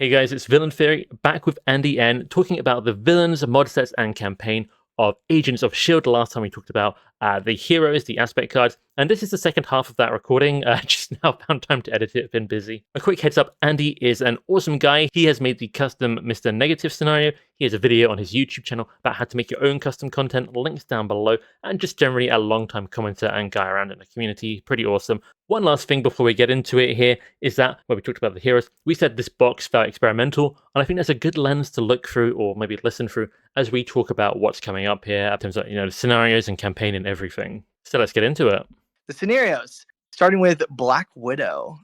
Hey guys, it's Villain Theory, back with Andy N, talking about the villains, mod sets, and campaign of Agents of S.h.i.e.L.D. Last time we talked about the heroes, the aspect cards, and this is the second half of that recording. Just now found time to edit it, been busy. A quick heads up, Andy is an awesome guy. He has made the custom Mr. Negative scenario. He has a video on his YouTube channel about how to make your own custom content, links down below, and just generally a long-time commenter and guy around in the community. Pretty awesome. One last thing before we get into it here is that when we talked about the heroes, we said this box felt experimental, and I think that's a good lens to look through or maybe listen through as we talk about what's coming up here in terms of the scenarios and campaign and everything. So let's get into it. The scenarios, starting with Black Widow,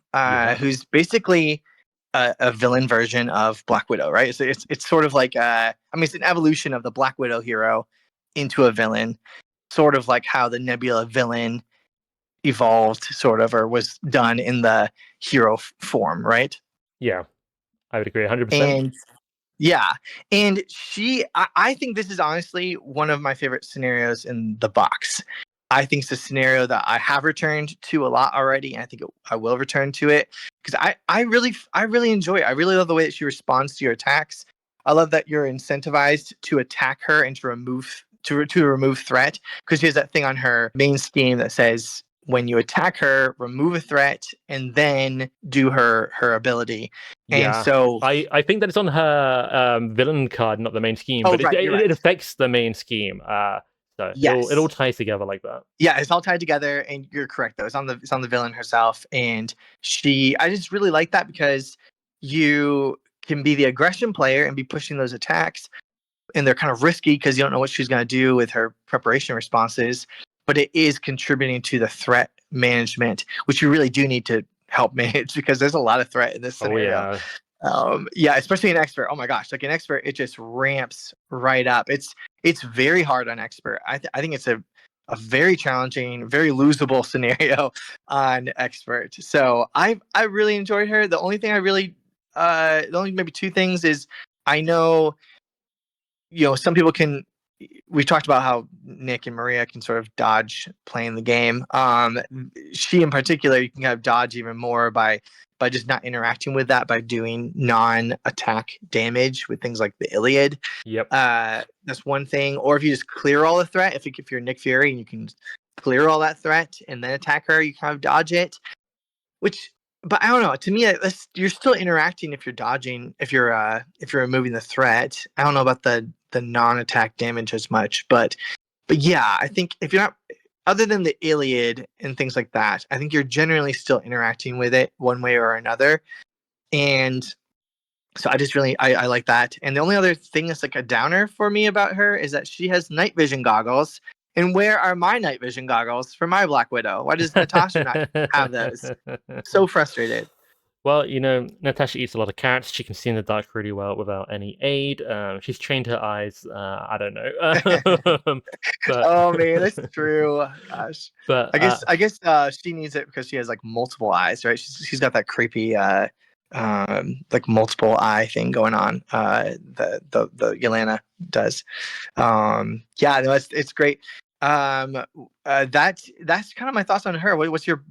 who's basically a villain version of Black Widow, right? So it's sort of like it's an evolution of the Black Widow hero into a villain, sort of like how the Nebula villain evolved, sort of, or was done in the hero form, right? Yeah, I would agree 100%. And yeah, and I think this is honestly one of my favorite scenarios in the box. I think it's a scenario that I have returned to a lot already, and I think I will return to it because I really enjoy it. I really love the way that she responds to your attacks. I love that you're incentivized to attack her and to remove threat, because she has that thing on her main scheme that says when you attack her, remove a threat and then do her ability. Yeah, and so I think that it's on her villain card, not the main scheme, but right, it affects the main scheme. So yes. it all ties together like that. Yeah, it's all tied together, and you're correct though. It's on the villain herself, and I just really like that because you can be the aggression player and be pushing those attacks, and they're kind of risky because you don't know what she's going to do with her preparation responses, but it is contributing to the threat management, which you really do need to help manage because there's a lot of threat in this scenario. Yeah, especially an expert. Oh my gosh, like an expert, it just ramps right up. It's very hard on expert. I think it's a very challenging, very losable scenario on expert. So I really enjoyed her. The only thing the only maybe two things is I know, some people can. We talked about how Nick and Maria can sort of dodge playing the game. She in particular, you can kind of dodge even more by just not interacting with that, by doing non-attack damage with things like the Iliad. Yep. That's one thing. Or if you just clear all the threat, if you're Nick Fury and you can clear all that threat and then attack her, you kind of dodge it. But I don't know. To me, you're still interacting if you're dodging, if you're removing the threat. I don't know about the non-attack damage as much, but yeah, I think if you're not, other than the Iliad and things like that, I think you're generally still interacting with it one way or another. And so I just really I like that. And the only other thing that's like a downer for me about her is that she has night vision goggles. And where are my night vision goggles for my Black Widow? Why does Natasha not have those? So frustrated. Well, Natasha eats a lot of carrots. She can see in the dark really well without any aid. She's trained her eyes. I don't know. But, oh man, that's true. Gosh. But I guess she needs it because she has like multiple eyes, right? She's got that creepy like multiple eye thing going on. The Yelena does. Yeah, no, it's great. That's kind of my thoughts on her. What's your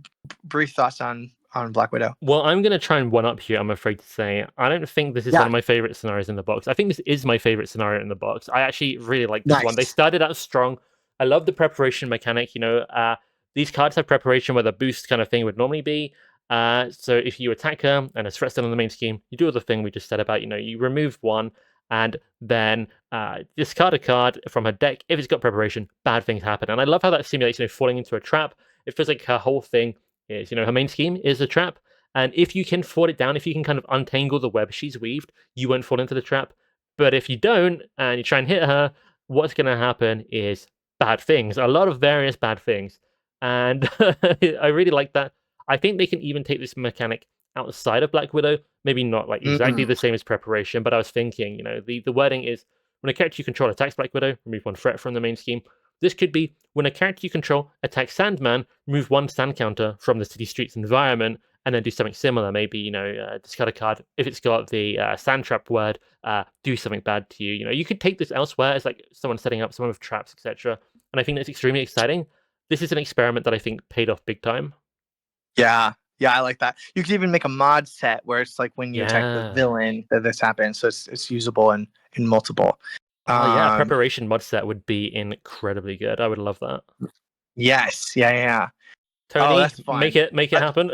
brief thoughts on Black Widow? Well, I'm going to try and one up here, I'm afraid to say. I don't think this is one of my favorite scenarios in the box. I think this is my favorite scenario in the box. I actually really like this one. They started out strong. I love the preparation mechanic. These cards have preparation where the boost kind of thing would normally be. So if you attack her and a threat still on the main scheme, you do the thing we just said about, you remove one and then discard a card from her deck. If it's got preparation, bad things happen. And I love how that simulates, falling into a trap. It feels like her whole thing is, her main scheme is a trap. And if you can fall it down, if you can kind of untangle the web she's weaved, you won't fall into the trap. But if you don't, and you try and hit her, what's going to happen is bad things. A lot of various bad things. And I really like that. I think they can even take this mechanic outside of Black Widow. Maybe not like exactly the same as preparation, but I was thinking, the wording is, when a character you control attacks Black Widow, remove one threat from the main scheme. This could be, when a character you control attacks Sandman, remove one sand counter from the city streets environment, and then do something similar. Maybe, discard a card. If it's got the sand trap word, do something bad to you. You could take this elsewhere as like someone setting up someone with traps, etc. And I think that's extremely exciting. This is an experiment that I think paid off big time. Yeah, Yeah, I like that. You could even make a mod set where it's like when you attack the Yeah. villain that this happens, so it's usable in multiple. Oh yeah, a Um, preparation mod set would be incredibly good. I would love that. yes, yeah, yeah, yeah. Oh, Tony, that's make fun. it I, happen.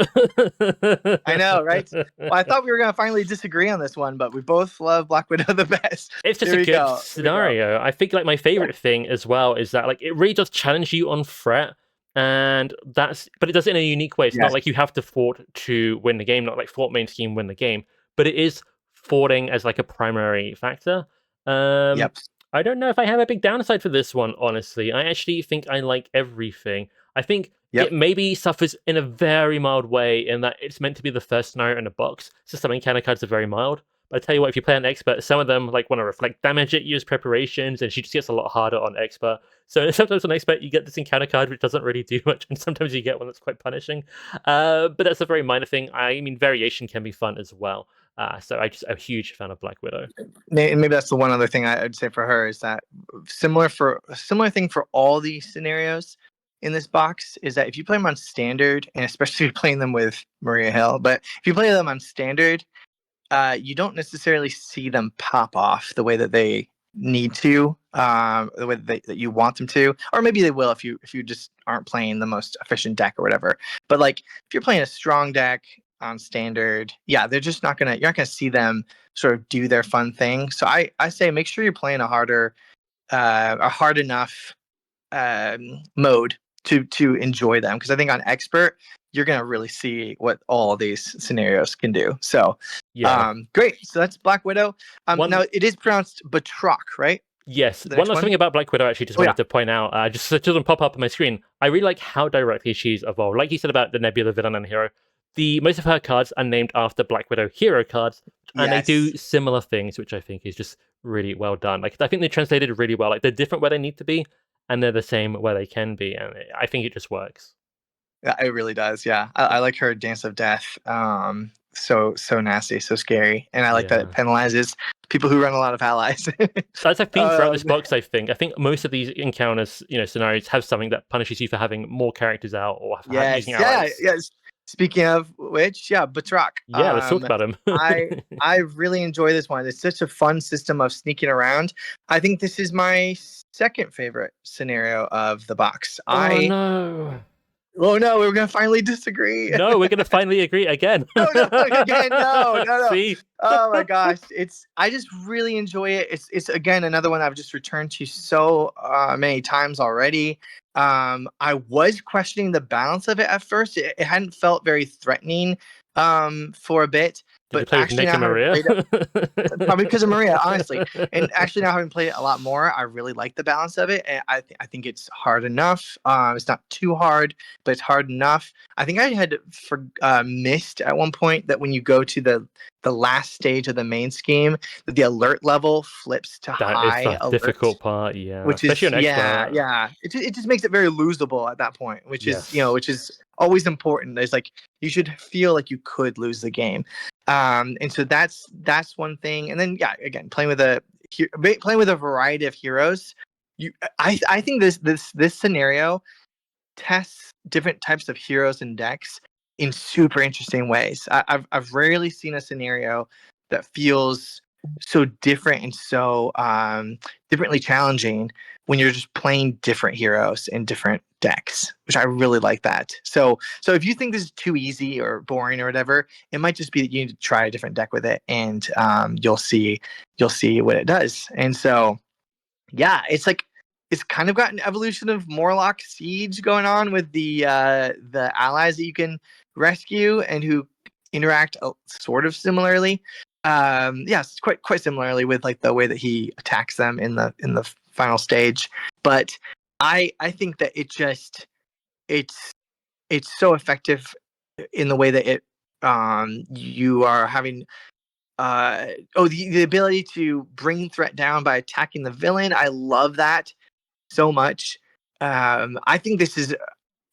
I know, right? Well, I thought we were gonna finally disagree on this one, but we both love Black Widow the best. It's just Here a we good go. Here we go. scenario. I think like my favorite thing as well is that like it really does challenge you on threat, and but it does it in a unique way. It's not Yes. like you have to fort to win the game, not like fort main scheme win the game, but it is forting as like a primary factor. Um, Yep. I don't know if I have a big downside for this one, honestly. I actually think I like everything. I think it Yep. maybe suffers in a very mild way in that it's meant to be the first scenario in the box, so some encounter cards are very mild. But I tell you what, if you play an expert, some of them like want to reflect damage at you as preparations, and she just gets a lot harder on expert. So sometimes on expert you get this encounter card which doesn't really do much, and sometimes you get one that's quite punishing. But that's a very minor thing. I mean, variation can be fun as well. So I just a huge fan of Black Widow. Maybe that's the one other thing I'd say for her is that similar thing for all these scenarios in this box is that if you play them on standard, and especially if you're playing them with Maria Hill, but if you play them on standard, you don't necessarily see them pop off the way that they need to, the way that you want them to, or maybe they will if you just aren't playing the most efficient deck or whatever. But like if you're playing a strong deck on standard, yeah, they're just not gonna you're not gonna see them sort of do their fun thing. So I say make sure you're playing a hard enough mode to enjoy them, because I think on expert you're gonna really see what all of these scenarios can do. So Yeah. great. So that's Black Widow. Now One it is pronounced Batroc, right? Yes, The one next last one. thing about Black Widow, I actually just Oh yeah. wanted to point out, just so it doesn't pop up on my screen. I really like how directly she's evolved. Like you said about the Nebula villain and hero, most of her cards are named after Black Widow hero cards, and they Yes. do similar things, which I think is just really well done. Like I think they translated really well. Like they're different where they need to be, and they're the same where they can be, and I think it just works. Yeah, it really does. Yeah, I like her Dance of Death. So nasty, so scary, and I like that it Yeah. penalizes people who run a lot of allies. That's a theme throughout this um, box, I think. I think most of these encounters, scenarios have something that punishes you for having more characters out or using yes, yeah, allies. yes. Speaking of which, yeah, Batroc. Yeah, let's talk about him. I really enjoy this one. It's such a fun system of sneaking around. I think this is my second favorite scenario of the box. Oh I no. Oh no, we're gonna finally disagree. No, we're gonna finally agree again. No, no, again, no, no, no. See? Oh my gosh, I just really enjoy it. It's again another one I've just returned to so many times already. I was questioning the balance of it at first. It hadn't felt very threatening for a bit, Did you but play with actually Nick now and having Maria? played it, probably because of Maria, honestly, and actually now having played it a lot more, I really like the balance of it. And I think it's hard enough. It's not too hard, but it's hard enough. I think I had missed at one point that when you go to the last stage of the main scheme, that the alert level flips to That is high the alert, difficult part, yeah. which Especially is an yeah, expert. yeah. It just makes it very losable at that point, which is Yes. which is always important. There's like you should feel like you could lose the game, and so that's one thing. And then yeah, again, playing with a variety of heroes. I think this scenario tests different types of heroes and decks in super interesting ways. I've rarely seen a scenario that feels so different and so differently challenging when you're just playing different heroes in different decks, which I really like that. So if you think this is too easy or boring or whatever, it might just be that you need to try a different deck with it, and you'll see what it does. And so yeah, it's kind of got an evolution of Morlock Siege going on with the allies that you can rescue and who interact sort of similarly. Yes, quite similarly with like the way that he attacks them in the final stage. But I think that it's it's so effective in the way that it you are having the ability to bring threat down by attacking the villain. I love that so much. I think this is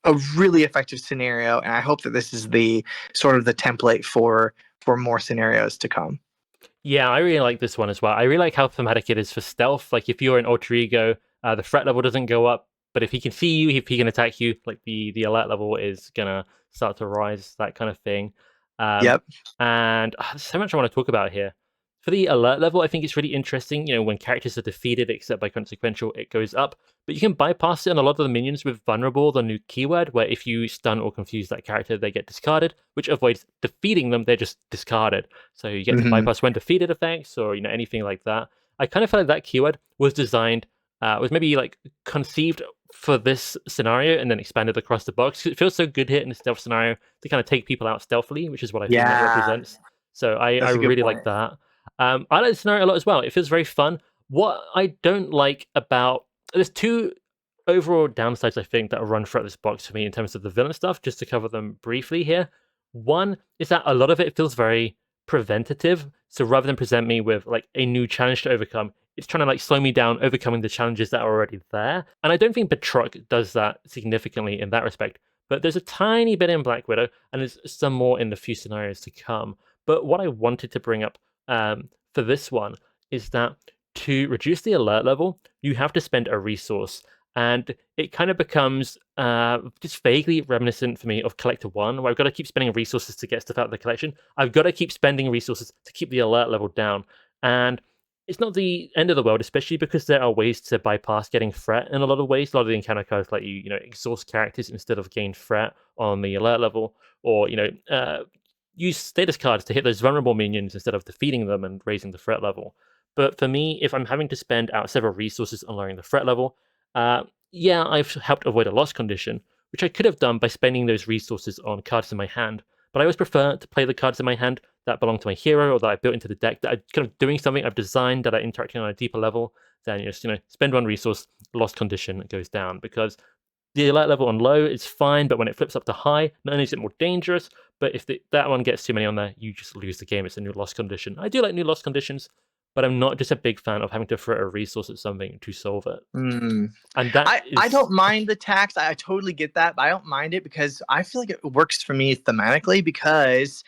a really effective scenario, and I hope that this is the sort of the template for more scenarios to come. Yeah, I really like this one as well. I really like how thematic it is for stealth. Like if you're an alter ego, the threat level doesn't go up, but if he can see you, if he can attack you, like the alert level is gonna start to rise, that kind of thing. Yep. And there's so much I want to talk about here. For the alert level, I think it's really interesting. When characters are defeated except by consequential, it goes up. But you can bypass it on a lot of the minions with vulnerable, the new keyword, where if you stun or confuse that character, they get discarded, which avoids defeating them, they're just discarded. So you get to bypass when defeated effects or anything like that. I kind of feel like that keyword was designed, was maybe like conceived for this scenario and then expanded across the box. It feels so good here in the stealth scenario to kind of take people out stealthily, which is what I think that represents. So I That's a good really like point. that. I like the scenario a lot as well. It feels very fun. What I don't like about there's two overall downsides I think that run throughout this box for me in terms of the villain stuff. Just to cover them briefly here. One is that a lot of it feels very preventative. So rather than present me with like a new challenge to overcome, it's trying to like slow me down overcoming the challenges that are already there. And I don't think Batroc does that significantly in that respect. But there's a tiny bit in Black Widow, and there's some more in the few scenarios to come. But what I wanted to bring up for this one is that to reduce the alert level, you have to spend a resource. And it kind of becomes just vaguely reminiscent for me of Collector 1, where I've got to keep spending resources to get stuff out of the collection. I've got to keep spending resources to keep the alert level down. And it's not the end of the world, especially because there are ways to bypass getting threat in a lot of ways. A lot of the encounter cards let you, exhaust characters instead of gain threat on the alert level, or use status cards to hit those vulnerable minions instead of defeating them and raising the threat level. But for me, if I'm having to spend out several resources on lowering the threat level, yeah, I've helped avoid a loss condition, which I could have done by spending those resources on cards in my hand. But I always prefer to play the cards in my hand that belong to my hero or that I built into the deck, that are kind of doing something I've designed, that are interacting on a deeper level. Then just spend one resource, loss condition goes down, because the alert level on low is fine, but when it flips up to high, not only is it more dangerous, but if that one gets too many on there, you just lose the game. It's a new loss condition. I do like new loss conditions, but I'm not just a big fan of having to throw a resource at something to solve it. And that I don't mind the tax. I totally get that, but I don't mind it because I feel like it works for me thematically, because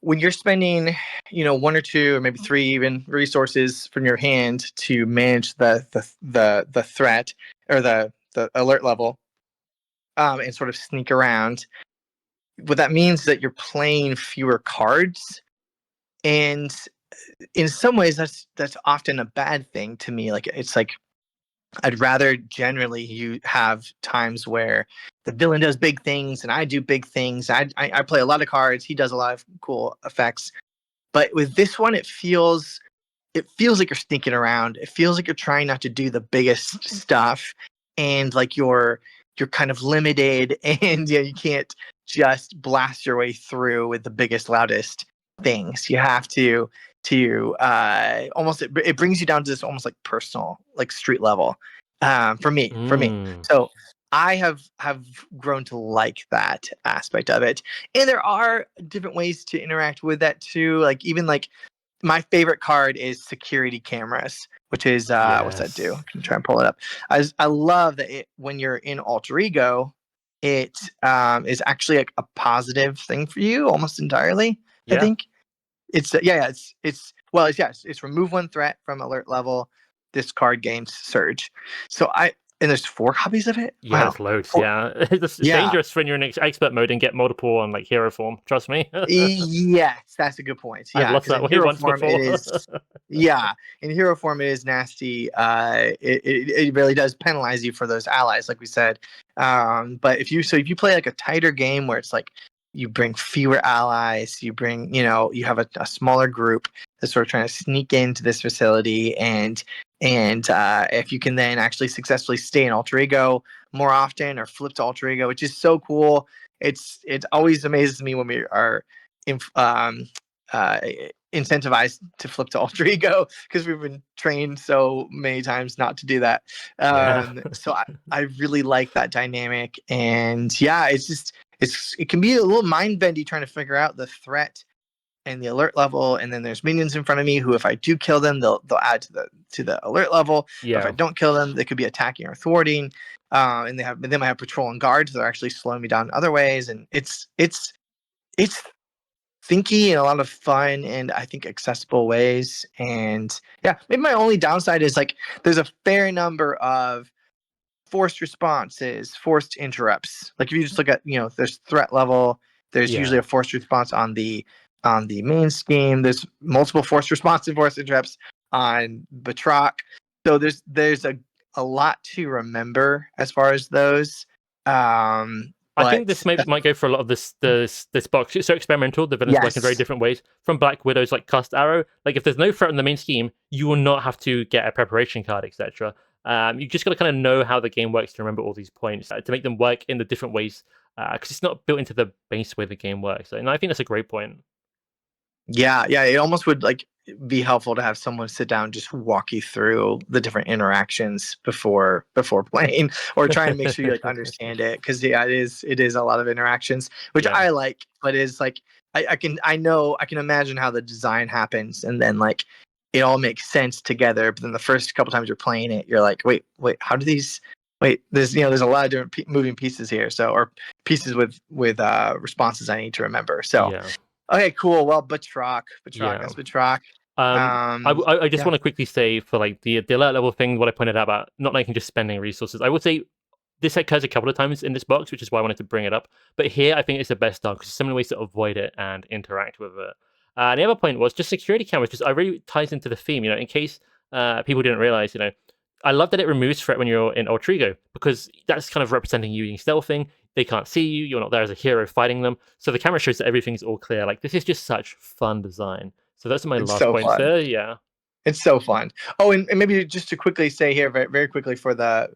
when you're spending, one or two or maybe three even resources from your hand to manage the threat or the alert level, and sort of sneak around, what that means is that you're playing fewer cards, and in some ways that's often a bad thing to me. Like, it's like I'd rather generally you have times where the villain does big things and I do big things. I play a lot of cards. He does a lot of cool effects. But with this one, it feels like you're sneaking around. It feels like you're trying not to do the biggest stuff, and like you're kind of limited, and you can't just blast your way through with the biggest, loudest things. You have to almost it brings you down to this almost like personal, like street level, for me. So I have grown to like that aspect of it, and there are different ways to interact with that too. Like, even like my favorite card is security cameras, which is what's that do? I can try and pull it up. I love that when you're in alter ego, it is actually like a positive thing for you almost entirely. I think it's it's remove one threat from alert level. This card gains surge. And there's 4 copies of it. Yeah, there's loads. 4. Yeah, it's dangerous when you're in expert mode and get multiple on like hero form. Trust me. Yes, that's a good point. I've Yeah, lost because that in way hero once form it before. is. Yeah, in hero form it is nasty. It really does penalize you for those allies, like we said. But if you play like a tighter game where it's like you bring fewer allies, you bring you have a smaller group that's sort of trying to sneak into this facility, and if you can then actually successfully stay in alter ego more often or flip to alter ego, which is so cool. It always amazes me when we are incentivized to flip to alter ego, because we've been trained so many times not to do that. So I really like that dynamic, and yeah, it can be a little mind bendy trying to figure out the threat and the alert level, and then there's minions in front of me who, if I do kill them, they'll add to the alert level. But if I don't kill them, they could be attacking or thwarting. And they might have patrol and guards that are actually slowing me down in other ways. And it's thinky in a lot of fun and I think accessible ways. And yeah, maybe my only downside is like there's a fair number of forced responses, forced interrupts. Like if you just look at, there's threat level, there's usually a forced response on the main scheme. There's multiple forced response and forced interrupts on Batroc. So there's a lot to remember as far as those. I think this might go for a lot of this box. It's so experimental. The villains work in very different ways. From Black Widow's like cast arrow, like if there's no threat in the main scheme, you will not have to get a preparation card, etc. You just got to kind of know how the game works to remember all these points to make them work in the different ways, because it's not built into the base way the game works. And I think that's a great point. Yeah, it almost would like be helpful to have someone sit down and just walk you through the different interactions before playing, or try and make sure you like understand it, because it is a lot of interactions, which I like, but is like I can imagine how the design happens, and then like it all makes sense together. But then the first couple times you're playing it, you're like, wait, how do these? Wait, there's a lot of different moving pieces here, or pieces with responses I need to remember. So. Yeah. Okay, cool. Well, Batroc. That's Batroc. I just want to quickly say for like the alert level thing, what I pointed out about not liking just spending resources. I would say this occurs a couple of times in this box, which is why I wanted to bring it up. But here, I think it's the best start because there's so many ways to avoid it and interact with it. And the other point was just security cameras. Just really ties into the theme. In case people didn't realize, I love that it removes threat when you're in Ultrigo, because that's kind of representing you being stealthing. They can't see you. You're not there as a hero fighting them. So the camera shows that everything's all clear. Like, this is just such fun design. So those are my last points there. Yeah. It's so fun. Oh, and maybe just to quickly say here, very, very quickly, for the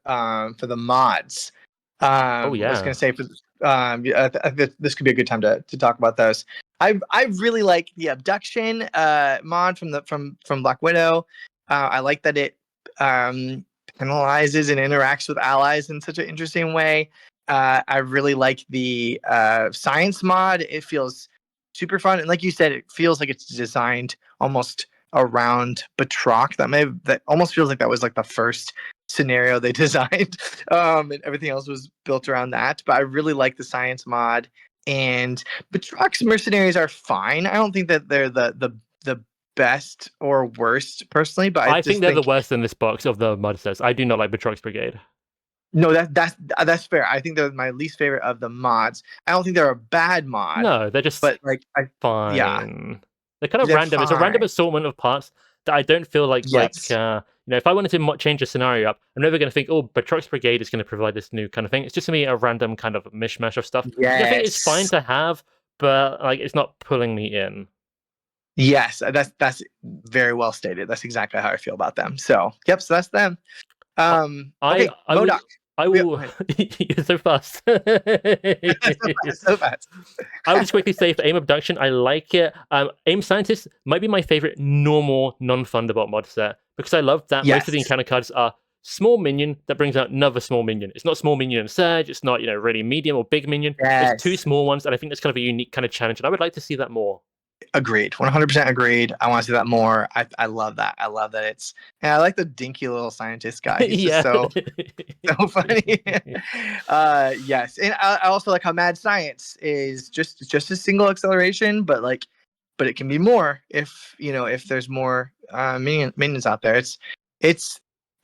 mods. I was going to say, this could be a good time to talk about those. I really like the abduction mod from Black Widow. I like that it penalizes and interacts with allies in such an interesting way. I really like the science mod. It feels super fun, and like you said, it feels like it's designed almost around Batroc. That almost feels like that was like the first scenario they designed, and everything else was built around that. But I really like the science mod, and Batroc's mercenaries are fine. I don't think that they're the best or worst personally, but I think they're the worst in this box of the mod sets. I do not like Batroc's Brigade. No, that's fair. I think they're my least favorite of the mods. I don't think they're a bad mod. No, they're just fine. Yeah. They're kind of random. Fine. It's a random assortment of parts that I don't feel like if I wanted to change a scenario up, I'm never going to think, oh, Batroc's Brigade is going to provide this new kind of thing. It's just going to be a random kind of mishmash of stuff. Yes. I think it's fine to have, but like it's not pulling me in. Yes, that's very well stated. That's exactly how I feel about them. So, yep, so that's them. Okay, MODOK. I will. You're so fast. so fast. I would just quickly say for aim abduction, I like it. Aim scientist might be my favorite normal non-Thunderbolt mod set, because I love that most of the encounter cards are small minion that brings out another small minion. It's not small minion and surge. It's not really medium or big minion. It's two small ones, and I think that's kind of a unique kind of challenge, and I would like to see that more. Agreed. 100% agreed. I want to see that more. I love that. I love that I like the dinky little scientist guy. He's just so funny. Yes. And I also like how Mad Science is just a single acceleration, but it can be more if there's more minions out there.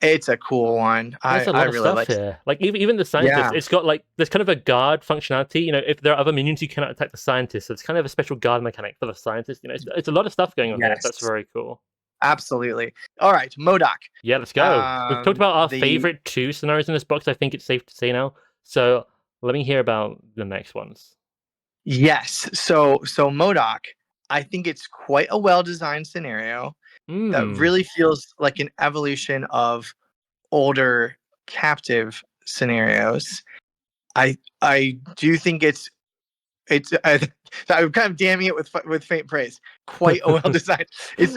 It's a cool one. There's a lot of stuff here. Like even the scientist, it's got there's kind of a guard functionality. If there are other minions, you cannot attack the scientist. So it's kind of a special guard mechanic for the scientist. It's a lot of stuff going on here. That's very cool. Absolutely. All right, MODOK. Yeah, let's go. We've talked about our favorite two scenarios in this box. I think it's safe to say now. So let me hear about the next ones. Yes. So MODOK, I think it's quite a well-designed scenario that really feels like an evolution of older captive scenarios. I do think it's I'm kind of damning it with faint praise. Quite a well designed. It's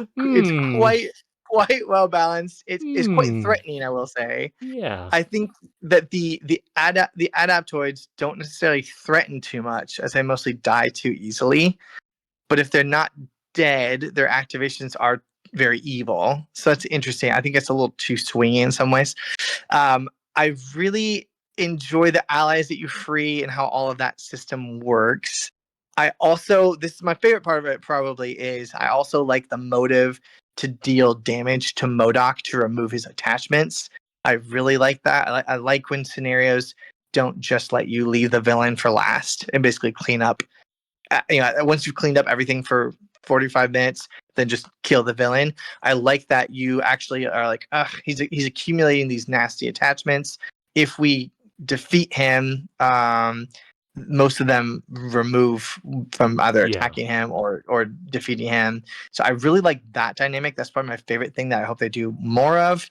quite well balanced. It's quite threatening, I will say. Yeah. I think that the adaptoids don't necessarily threaten too much, as they mostly die too easily. But if they're not dead, their activations are very evil. So that's interesting. I think it's a little too swingy in some ways. I really enjoy the allies that you free and how all of that system works. This is my favorite part of it probably, is I also like the motive to deal damage to MODOK to remove his attachments. I really like that. I like when scenarios don't just let you leave the villain for last and basically clean up. Once you've cleaned up everything for 45 minutes, then just kill the villain. I like that you actually are like, ugh, he's accumulating these nasty attachments. If we defeat him, most of them remove from either Yeah. attacking him or defeating him. So I really like that dynamic. That's probably my favorite thing that I hope they do more of.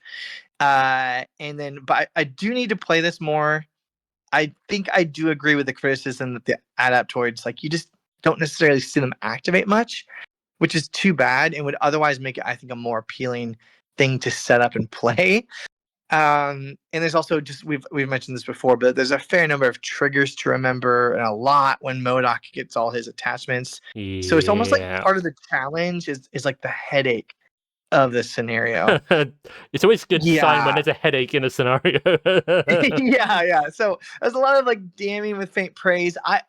But I do need to play this more. I think I do agree with the criticism that the adaptoids, like, you just don't necessarily see them activate much, which is too bad and would otherwise make it, I think, a more appealing thing to set up and play. And there's also just we've mentioned this before, but there's a fair number of triggers to remember and a lot when MODOK gets all his attachments. So it's almost like Yeah. part of the challenge is like the headache of this scenario. It's always a good sign when Yeah. there's a headache in a scenario. Yeah. So there's a lot of like damning with faint praise. I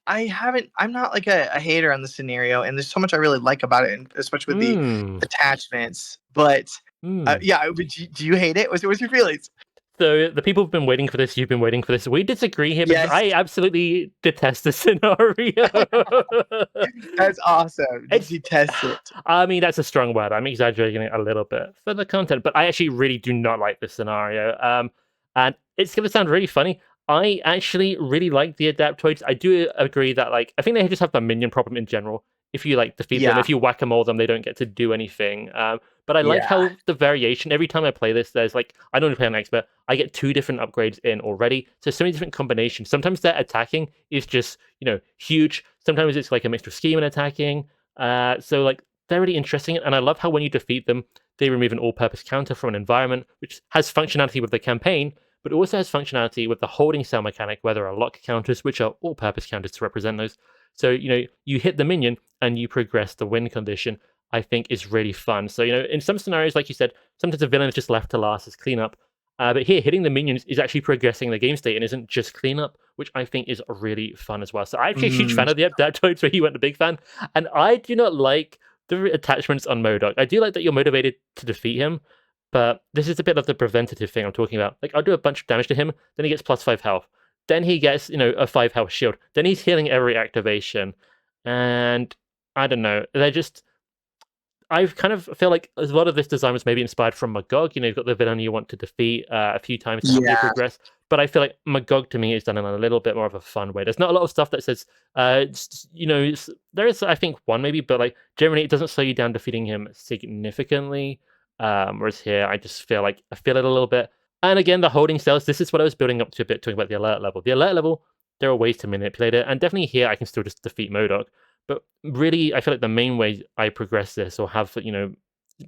haven't. I'm not like a hater on the scenario, and there's so much I really like about it, and especially with the Mm. attachments. But Mm. yeah, do you hate it? What's your feelings? So the people who've been waiting for this, you've been waiting for this. We disagree here because Yes, I absolutely detest the scenario. that's awesome. It's, Detest it. I mean, that's a strong word. I'm exaggerating it a little bit for the content, but I actually really do not like this scenario. And it's going to sound really funny. I actually really like the Adaptoids. I do agree that, like, I think they just have the minion problem in general. If you like defeat them, Yeah, if you whack them all, them, they don't get to do anything. But I like yeah. how the variation every time I play this, there's like I don't play an expert. I get 2 different upgrades in already, so many different combinations. Sometimes their attacking is just huge. Sometimes it's like a mixture of scheme and attacking. So like they're really interesting, and I love how when you defeat them, they remove an all-purpose counter from an environment, which has functionality with the campaign, but also has functionality with the holding cell mechanic, where there are lock counters, which are all-purpose counters to represent those. So you hit the minion and you progress the win condition. I think is really fun. So in some scenarios, like you said, sometimes the villain is just left to last as cleanup. But here, hitting the minions is actually progressing the game state and isn't just cleanup, which I think is really fun as well. So I'm actually a huge fan of the Adaptoids, where you went a big fan. And I do not like the attachments on MODOK. I do like that you're motivated to defeat him, but this is a bit of the preventative thing I'm talking about. Like, I'll do a bunch of damage to him, then he gets +5 health. Then he gets, a 5 health shield. Then he's healing every activation. And I don't know. They're just I kind of feel like a lot of this design was maybe inspired from Magog. You've got the villain you want to defeat a few times to help you Yeah. progress. But I feel like Magog to me is done in a little bit more of a fun way. There's not a lot of stuff that says, there is, I think, one maybe, but like generally it doesn't slow you down defeating him significantly. Whereas here, I just feel like I feel it a little bit. And again, the holding cells, this is what I was building up to a bit, talking about the alert level. The alert level, there are ways to manipulate it. And definitely here, I can still just defeat MODOK. But really, I feel like the main way I progress this or have, maybe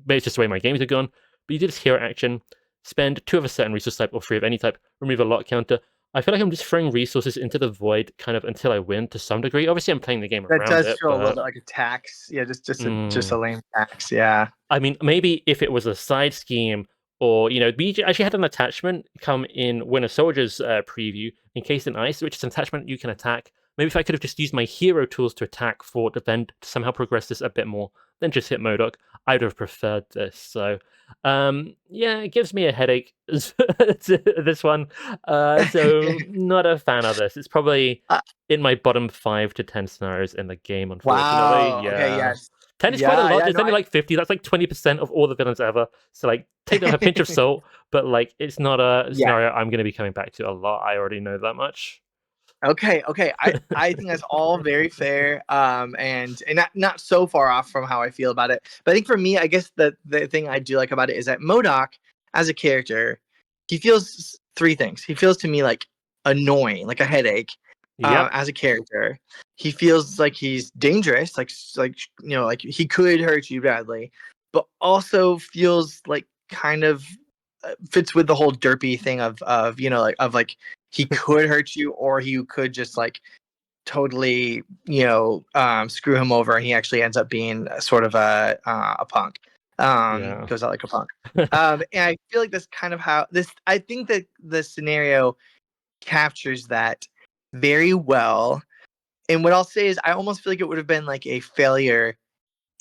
it's just the way my games are gone, but you do this hero action, spend 2 of a certain resource type or 3 of any type, remove a lock counter. I feel like I'm just throwing resources into the void kind of until I win to some degree. Obviously, I'm playing the game That around does it, feel a little but bit like a tax. Yeah, just a mm, lame tax. Yeah. I mean, maybe if it was a side scheme or, we actually had an attachment come in Winter Soldier's preview, Encased in Ice, which is an attachment you can attack. Maybe if I could have just used my hero tools to attack for to then somehow progress this a bit more than just hit MODOK, I would have preferred this. So, yeah, it gives me a headache, this one. So, not a fan of this. It's probably Uh, in my bottom 5 to 10 scenarios in the game, unfortunately. wow. Okay. Yeah. Yes. 10 is quite a Yeah. lot. Yeah. There's No. only like 50. That's like 20% of all the villains ever. So like take that with a pinch of salt, but like it's not a Yeah. scenario I'm going to be coming back to a lot. I already know that much. Okay. Okay. I think that's all very fair. And not so far off from how I feel about it. But I think for me, I guess the thing I do like about it is that MODOK, as a character, he feels 3 things. He feels to me like annoying, like a headache. Yep. As a character, he feels like he's dangerous, like he could hurt you badly, but also feels like kind of fits with the whole derpy thing of like he could hurt you or he could just like totally screw him over and he actually ends up being sort of a punk. Yeah. Goes out like a punk. And I feel like that's kind of how this. I think that the scenario captures that very well. And what I'll say is, I almost feel like it would have been like a failure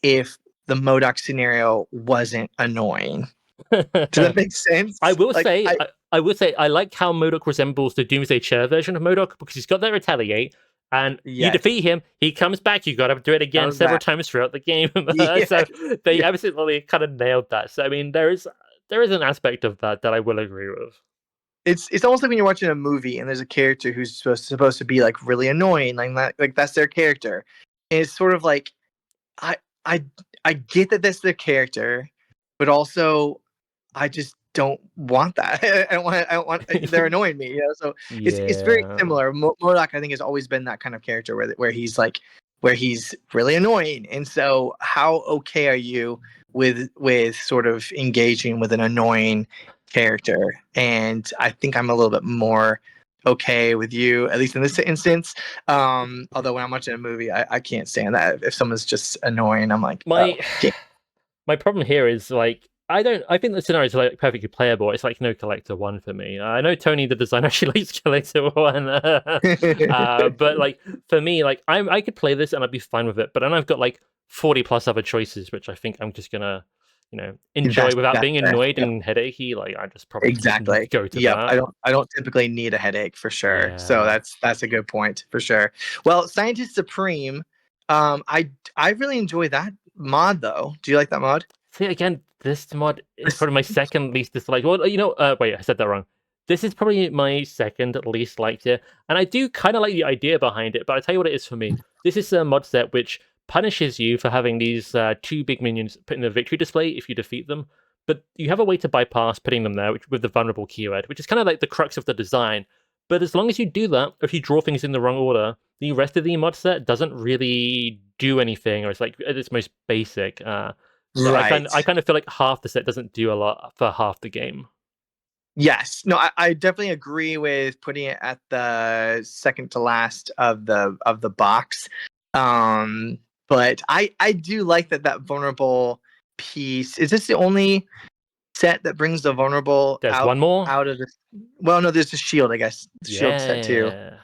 if the MODOK scenario wasn't annoying. Does that make sense? I will say, I will say, I like how MODOK resembles the Doomsday Chair version of MODOK because he's got that retaliate, and you Yes, defeat him, he comes back. You got to do it again comes several back. times throughout the game. Yes, So they yeah. absolutely kind of nailed that. So I mean, there is an aspect of that that I will agree with. It's almost like when you're watching a movie and there's a character who's supposed to be like really annoying, like that's their character. And it's sort of like I I I get that that's their character, but also I just don't want that. I don't want they're annoying me, you know. So it's very Yeah. similar. MODOK I think has always been that kind of character where he's really annoying. And so how okay are you with sort of engaging with an annoying character? And I think I'm a little bit more okay with you, at least in this instance. Although when I'm watching a movie, I can't stand that. If someone's just annoying, I'm like, oh, My can't. my problem here is like I think the scenario is like perfectly playable. It's like no Collector 1 for me. I know Tony the designer actually likes Collector 1, but like for me, like I could play this and I'd be fine with it. But then I've got like 40 plus other choices, which I think I'm just gonna enjoy without That's being fair. annoyed Yep. and headachy. Like I just probably wouldn't Exactly. go to Yep. that. I don't typically need a headache for sure. So Yeah. that's a good point for sure. Well, Scientist Supreme, I really enjoy that mod though. Do you like that mod? See, again, this mod is probably my second least disliked. Well, wait, I said that wrong. This is probably my second least liked here, and I do kind of like the idea behind it, but I'll tell you what it is for me. This is a mod set which punishes you for having these two big minions put in the victory display if you defeat them, but you have a way to bypass putting them there with the vulnerable keyword, which is kind of like the crux of the design. But as long as you do that, or if you draw things in the wrong order, the rest of the mod set doesn't really do anything, or it's like at its most basic. So Right. I kind of feel like half the set doesn't do a lot for half the game. Yes. No, I definitely agree with putting it at the second to last of the box. But I do like that vulnerable piece. Is this the only set that brings the vulnerable There's one more. out of the? Well, no, there's the shield, I guess. The shield set too. Yeah.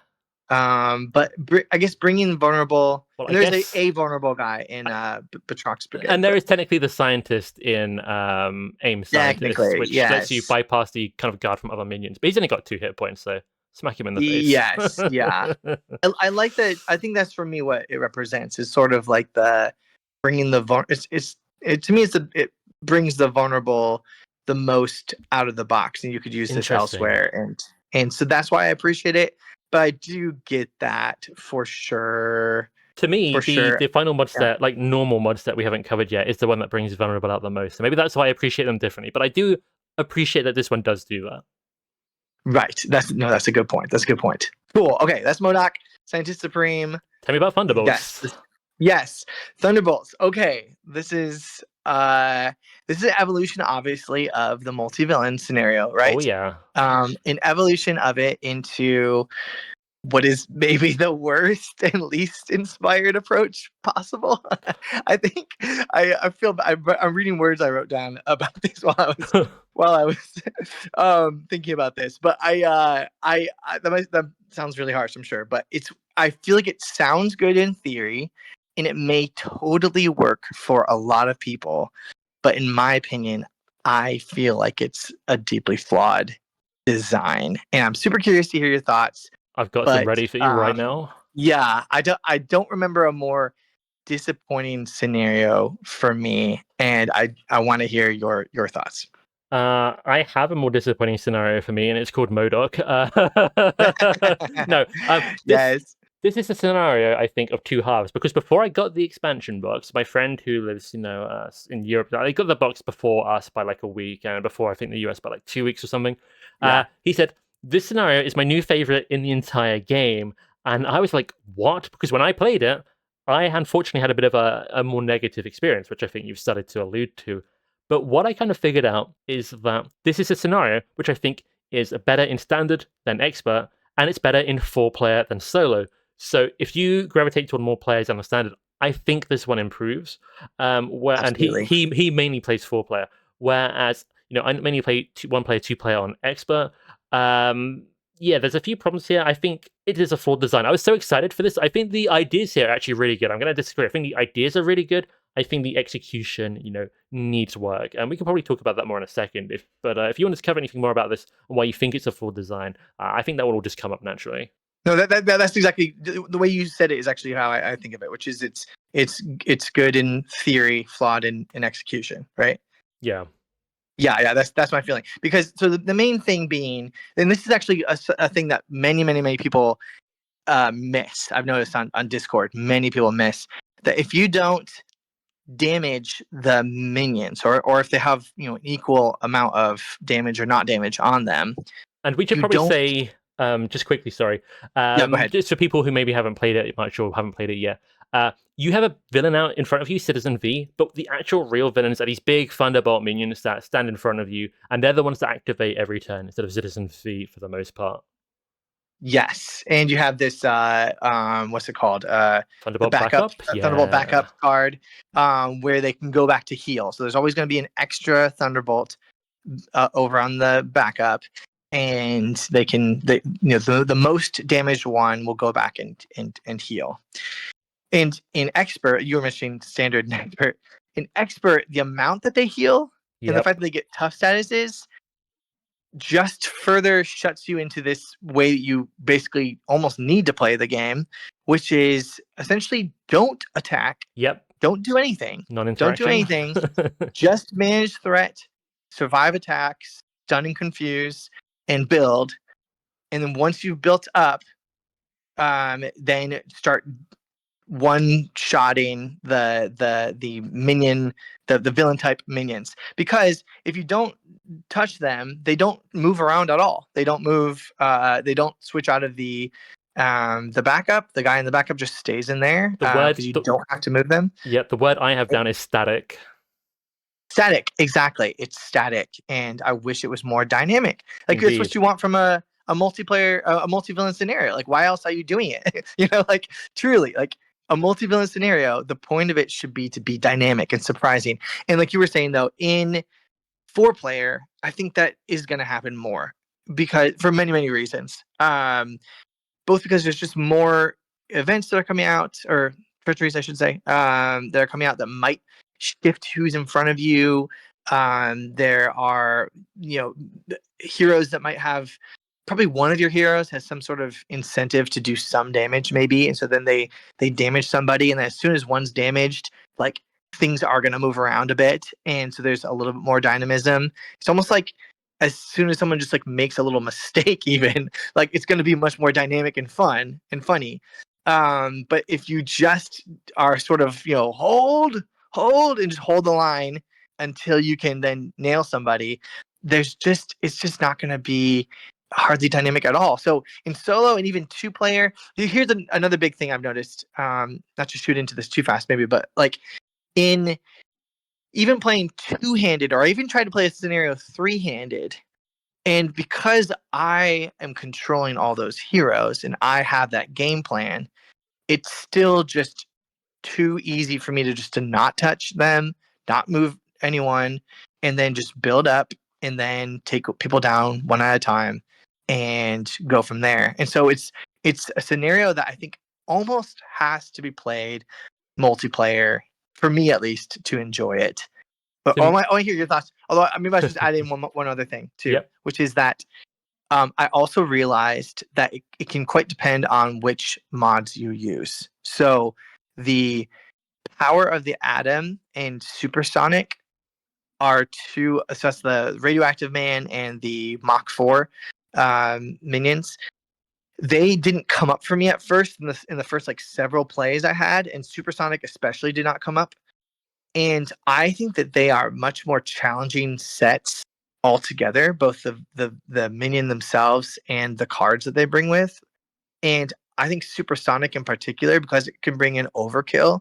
But I guess bringing vulnerable, Well, I and there's guess, a vulnerable guy in Batroc's brigade. and there But is technically the scientist in AIM Scientist, technically, which lets you yes. bypass the kind of guard from other minions. But he's only got 2 hit points, so smack him in the face. Yes, yeah. I like that. I think that's for me what it represents is sort of like the bringing the to me it brings the vulnerable the most out of the box, and you could use this Interesting. elsewhere, and so that's why I appreciate it. But I do get that for sure. To me, For the sure. final mod Yeah. set, like normal mod set we haven't covered yet, is the one that brings vulnerable out the most. So maybe that's why I appreciate them differently. But I do appreciate that this one does do that. Right. That's a good point. That's a good point. Cool. Okay, that's MODOK, Scientist Supreme. Tell me about Yes. Thunderbolts. Yes. Thunderbolts. Okay. This is an evolution obviously of the multi-villain scenario, Oh right? yeah. An evolution of it into what is maybe the worst and least inspired approach possible. I think I feel I'm reading words I wrote down about this while I was thinking about this. But that sounds really harsh, I'm sure. But I feel like it sounds good in theory, and it may totally work for a lot of people. But in my opinion, I feel like it's a deeply flawed design, and I'm super curious to hear your thoughts. I've got some But ready for you right now. yeah, I don't remember a more disappointing scenario for me, and I want to hear your thoughts. I have a more disappointing scenario for me, and it's called MODOK. No, this Yes. this is a scenario I think of two halves because before I got the expansion box, my friend who lives in Europe, I got the box before us by like a week, and before I think the US by like 2 weeks or something. Yeah. He said this scenario is my new favorite in the entire game, and I was like, what? Because when I played it, I unfortunately had a bit of a more negative experience, which I think you've started to allude to. But what I kind of figured out is that this is a scenario which I think is better in standard than expert, and it's better in 4-player than solo. So if you gravitate toward more players on the standard, I think this one improves. And Absolutely. he mainly plays 4-player, whereas I mainly play 1-player, 2-player on expert. Yeah, there's a few problems here. I think it is a flawed design. I was so excited for this. I think the ideas here are actually really good. I'm going to disagree. I think the ideas are really good. I think the execution, needs work, and we can probably talk about that more in a second. But if you want to cover anything more about this and why you think it's a full design, I think that will all just come up naturally. No, that's exactly the way you said it is actually how I think of it, which is it's good in theory, flawed in execution, right? Yeah. Yeah, that's my feeling. Because so the main thing being, and this is actually a thing that many people miss. I've noticed on Discord, many people miss that if you don't damage the minions, or if they have an equal amount of damage or not damage on them, and we should you probably don't. say, just quickly, sorry, Yeah, go ahead. just for people who maybe haven't played it much or haven't played it yet, you have a villain out in front of you, Citizen V, but the actual real villains are these big Thunderbolt minions that stand in front of you, and they're the ones that activate every turn instead of Citizen V for the most part. Yes, and you have this what's it called? The Thunderbolt backup, backup, Thunderbolt yeah. backup card, where they can go back to heal. So there's always going to be an extra Thunderbolt over on the backup, and the most damaged one will go back and heal. And in expert, you were mentioning standard and expert. In expert, the amount that they heal and the Yep. fact that they get tough statuses just further shuts you into this way that you basically almost need to play the game, which is essentially don't attack. Yep. Don't do anything. Don't do Non-interaction. anything. Just manage threat, survive attacks, stun and confuse, and build. And then once you've built up, then start one-shotting the minion, the villain type minions. Because if you don't touch them, they don't move around at all. They don't move. They don't switch out of the backup. The guy in the backup just stays in there because you don't have to move them. Yep. The word I have down is static. Static, exactly. It's static, and I wish it was more dynamic. Like Indeed. that's what you want from a multiplayer, a multi-villain scenario. Like, why else are you doing it? Like truly, like a multi-villain scenario. The point of it should be to be dynamic and surprising. And like you were saying, though, in 4-player, I think that is going to happen more because for many reasons. Both because there's just more events that are coming out, or treacheries, I should say, that are coming out that might shift who's in front of you. There are, heroes that might have, probably one of your heroes has some sort of incentive to do some damage, maybe, and so then they damage somebody, and then as soon as one's damaged, like things are going to move around a bit, and so there's a little bit more dynamism. It's almost like as soon as someone just like makes a little mistake, even like it's going to be much more dynamic and fun and funny. But if you just are sort of hold and just hold the line until you can then nail somebody, it's just not going to be hardly dynamic at all. So in solo and even 2-player, here's another big thing I've noticed. Not to shoot into this too fast, maybe, but like in even playing 2-handed, or I even tried to play a scenario 3-handed, and because I am controlling all those heroes and I have that game plan, it's still just too easy for me to not touch them, not move anyone, and then just build up and then take people down one at a time and go from there. And so it's a scenario that I think almost has to be played multiplayer, for me at least, to enjoy it. But I want to hear your thoughts. Although I should just add in one other thing too, yep. which is that I also realized that it can quite depend on which mods you use. So the Power of the Atom and Supersonic are two. So that's the Radioactive Man and the Mach 4 minions. They didn't come up for me at first in the first like several plays I had, and Supersonic especially did not come up. And I think that they are much more challenging sets altogether, both the minion themselves and the cards that they bring with. And I think Supersonic in particular, because it can bring in overkill,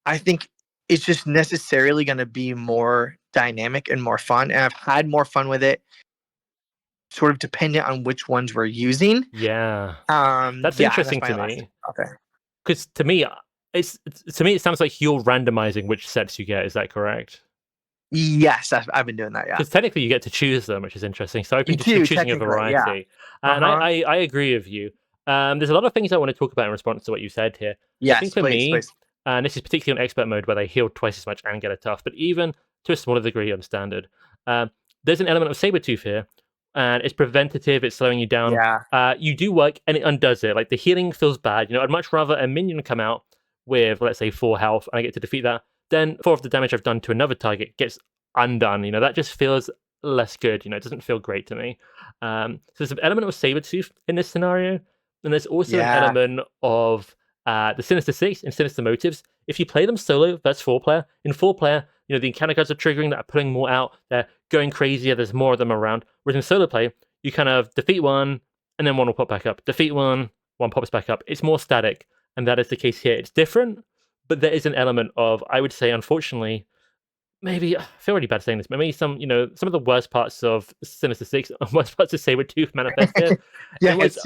I think it's just necessarily going to be more dynamic and more fun. And I've had more fun with it, sort of dependent on which ones we're using. Yeah. That's yeah, interesting that's to me. Okay. Because to me, it sounds like you're randomizing which sets you get. Is that correct? Yes, I've been doing that. Yeah. Because technically you get to choose them, which is interesting. So open to choosing a variety. Yeah. And I agree with you. There's a lot of things I want to talk about in response to what you said here. Yes, I think for me, please. And this is particularly on expert mode where they heal twice as much and get a tough, but even to a smaller degree on standard. There's an element of Sabretooth here, and it's preventative, it's slowing you down. Yeah. You do work, and it undoes it. Like, the healing feels bad. I'd much rather a minion come out with, let's say, 4 health, and I get to defeat that, then 4 of the damage I've done to another target gets undone. That just feels less good. It doesn't feel great to me. So there's an element of Sabretooth in this scenario, and there's also an element of the Sinister Six and Sinister Motives. If you play them solo, that's 4-player. In 4-player, the encounter cards are triggering, that are pulling more out, they're going crazier, there's more of them around. Whereas in solo play, you kind of defeat one, and then one will pop back up. Defeat one pops back up. It's more static, and that is the case here. It's different, but there is an element of, I would say, unfortunately, maybe, I feel really bad saying this, but maybe some of the worst parts of Sinister Six and worst parts of Sabretooth manifest here. Yes.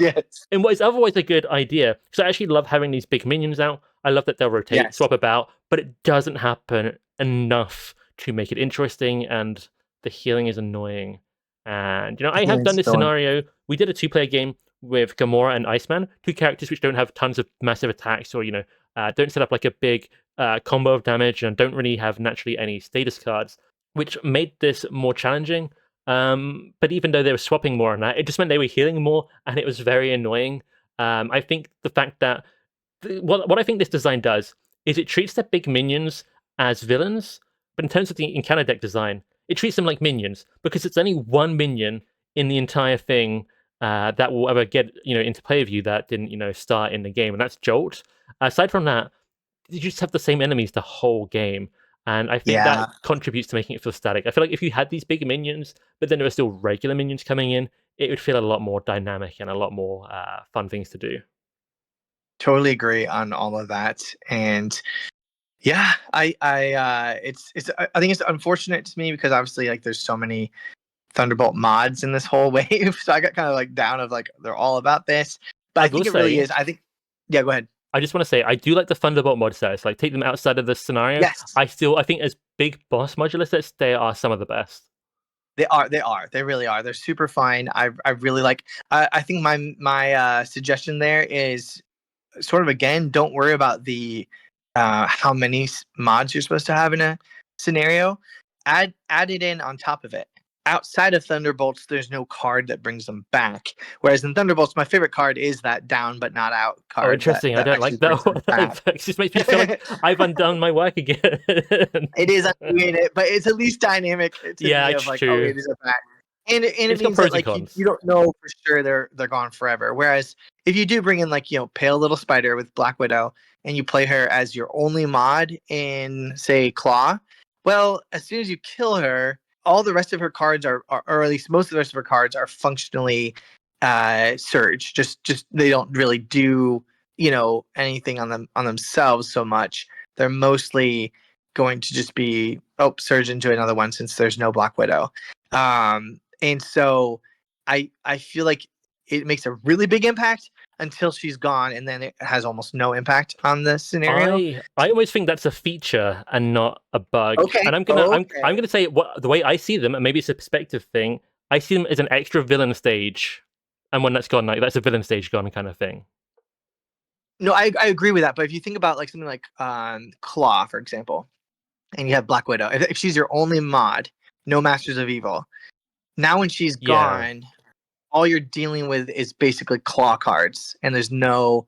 And what is otherwise a good idea. So I actually love having these big minions out. I love that they'll rotate, swap about, but it doesn't happen enough to make it interesting, and the healing is annoying. And, I have done this scenario. We did a 2-player game with Gamora and Iceman, 2 characters which don't have tons of massive attacks, or, don't set up like a big combo of damage, and don't really have naturally any status cards, which made this more challenging. But even though they were swapping more on that, it just meant they were healing more, and it was very annoying. I think the fact that what I think this design does is it treats the big minions as villains, but in terms of the encounter deck design, it treats them like minions, because it's only one minion in the entire thing that will ever get into play with you that didn't start in the game, and that's Jolt. Aside from that, you just have the same enemies the whole game, and I think that contributes to making it feel static. I feel like if you had these big minions, but then there were still regular minions coming in, it would feel a lot more dynamic and a lot more fun things to do. Totally agree on all of that, and I think it's unfortunate to me because obviously like there's so many Thunderbolt mods in this whole wave, so I got kind of like down of like they're all about this, but I think it really is. I think, yeah, go ahead. I just want to say I do like the Thunderbolt mod sets. Like, take them outside of the scenario. Yes, I think as big boss modular sets, they are some of the best. They really are. They're super fun. I really like. I think my suggestion there is sort of, again, don't worry about the how many mods you're supposed to have in a scenario. Add it in on top of it. Outside of Thunderbolts, there's no card that brings them back. Whereas in Thunderbolts, my favorite card is that down but not out card. Oh, interesting. I don't like that. It just makes me feel like I've undone my work again. It is undoing it, but it's at least dynamic. Yeah, it's like, true. okay, these are back. And it means that like you don't know for sure they're gone forever. Whereas if you do bring in like Pale Little Spider with Black Widow, and you play her as your only mod in, say, Claw, well, as soon as you kill her, all the rest of her cards are, or at least most of the rest of her cards are functionally Surge. Just they don't really do anything on themselves so much. They're mostly going to just be Surge into another one since there's no Black Widow. And so I feel like it makes a really big impact until she's gone, and then it has almost no impact on the scenario. I always think that's a feature and not a bug. Okay. And I'm gonna say the way I see them, and maybe it's a perspective thing. I see them as an extra villain stage, and when that's gone, like that's a villain stage gone kind of thing. No, I agree with that. But if you think about like something like Claw, for example, and you have Black Widow, if she's your only mod, no Masters of Evil. Now when she's gone, all you're dealing with is basically Claw cards, and there's no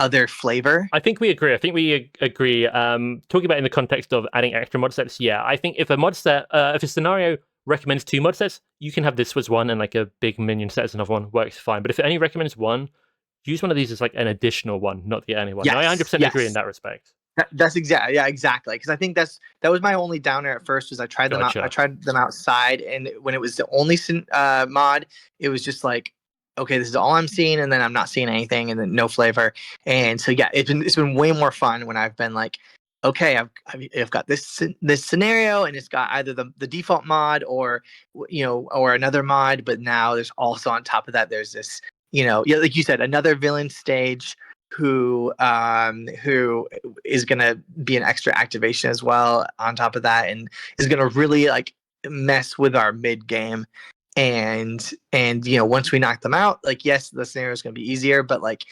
other flavor. I think we agree. Talking about in the context of adding extra mod sets, I think if a mod set, if a scenario recommends 2 mod sets, you can have this as one, and like a big minion set as another one works fine. But if it only recommends one, use one of these as like an additional one, not the only one. Yes, I 100% agree in that respect. That's exactly. Because I think that was my only downer at first. Was I tried them out? I tried them outside, and when it was the only mod, it was just like, okay, this is all I'm seeing, and then I'm not seeing anything, and then no flavor. And so it's been way more fun when I've been like, okay, I've got this scenario, and it's got either the default mod or another mod, but now there's also on top of that there's this like you said, another villain stage who is going to be an extra activation as well on top of that, and is going to really like mess with our mid game. And once we knock them out, like, yes, the scenario is going to be easier, but like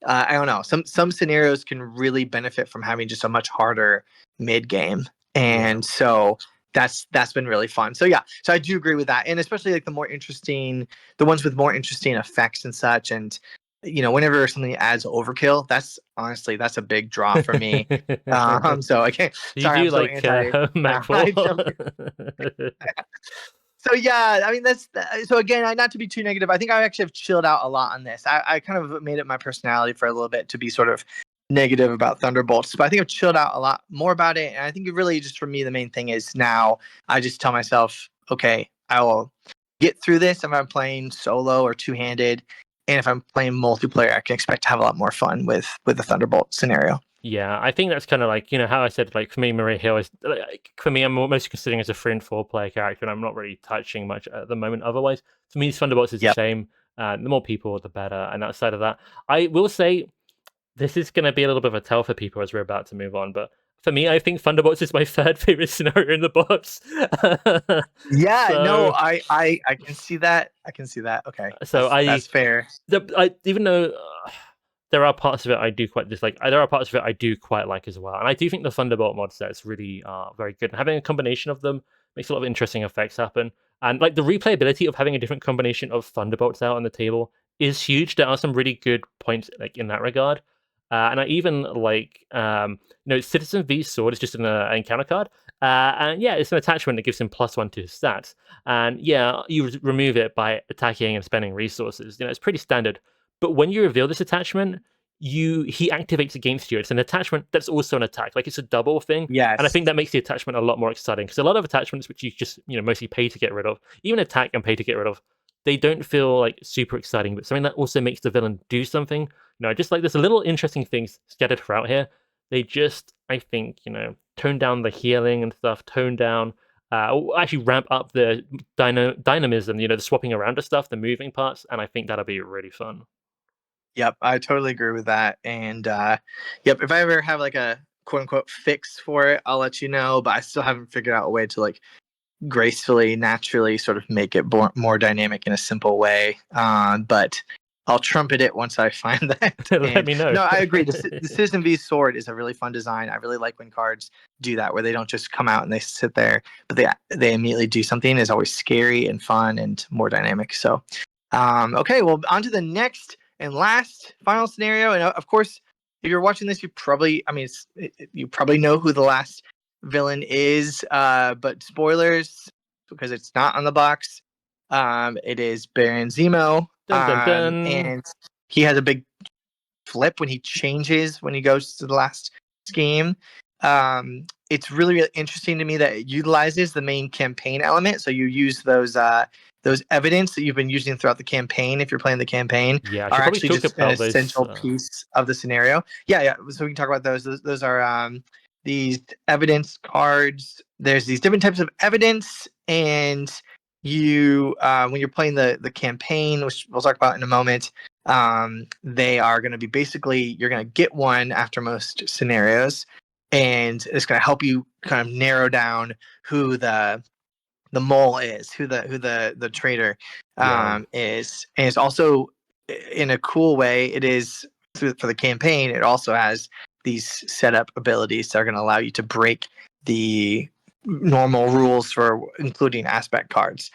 I don't know. Some scenarios can really benefit from having just a much harder mid game, Yeah. and so that's been really fun. So yeah, so I do agree with that, and especially like the ones with more interesting effects and such, and whenever something adds overkill, that's a big draw for me. So I can't. You Sorry, do I'm so like anti. Mech I War? don't, so yeah, I mean so again, not to be too negative. I think I actually have chilled out a lot on this. I kind of made it my personality for a little bit to be sort of negative about Thunderbolts, but I think I've chilled out a lot more about it. And I think it really just for me the main thing is now I just tell myself, okay, I will get through this if I'm playing solo or two handed, and if I'm playing multiplayer, I can expect to have a lot more fun with the Thunderbolt scenario. Yeah, I think that's kind of like, how I said, like, for me, Maria Hill is, like, for me, I'm mostly considering as a 3 and 4 player character, and I'm not really touching much at the moment otherwise. To me, Thunderbolts is a Yep. shame. The more people, the better. And outside of that, I will say this is going to be a little bit of a tell for people as we're about to move on. But for me, I think Thunderbolts is my third favorite scenario in the box. Yeah, no, so, I can see that. I can see that. Okay. so That's fair. even though there are parts of it I do quite dislike, there are parts of it I do quite like as well. And I do think the Thunderbolt mod sets really are very good. And having a combination of them makes a lot of interesting effects happen. And like the replayability of having a different combination of Thunderbolts out on the table is huge. There are some really good points like in that regard. And I even like, Citizen V's sword is just an encounter card. And yeah, it's an attachment that gives him +1 to his stats. And yeah, you remove it by attacking and spending resources. It's pretty standard. But when you reveal this attachment, he activates against you. It's an attachment that's also an attack. Like it's a double thing. And I Yes. think that makes the attachment a lot more exciting. Because a lot of attachments which you just, mostly pay to get rid of, even attack and pay to get rid of, they don't feel like super exciting, but something that also makes the villain do something. Just like there's a little interesting things scattered throughout here. They just, I think, tone down the healing and stuff, tone down, or actually ramp up the dynamism, the swapping around of stuff, the moving parts, and I think that'll be really fun. Yep, I totally agree with that. And yep, if I ever have like a quote unquote fix for it, I'll let you know. But I still haven't figured out a way to like gracefully, naturally sort of make it more dynamic in a simple way. But I'll trumpet it once I find that. Let And me know. no, I agree. The Citizen V sword is a really fun design. I really like when cards do that, where they don't just come out and they sit there, but they immediately do something. Is always scary and fun and more dynamic. So, okay, well, on to the next and last final scenario. And of course, if you're watching this, you probably, I mean, you probably know who the last villain is, but spoilers because it's not on the box. It is Baron Zemo, Dun dun dun. and he has a big flip when he changes when he goes to the last scheme. It's really, really interesting to me that it utilizes the main campaign element. So you use those evidence that you've been using throughout the campaign. If you're playing the campaign, Yeah, I are should probably actually talk just an about those. essential piece of the scenario. Yeah, yeah. So we can talk about those. Those are these evidence cards. There's these different types of evidence, and you when you're playing the campaign, which we'll talk about in a moment, they are going to be basically you're going to get one after most scenarios, and it's going to help you kind of narrow down who the mole is, who the traitor Yeah. is, and it's also in a cool way. It is for the campaign. It also has these setup abilities that are going to allow you to break the normal rules for including aspect cards.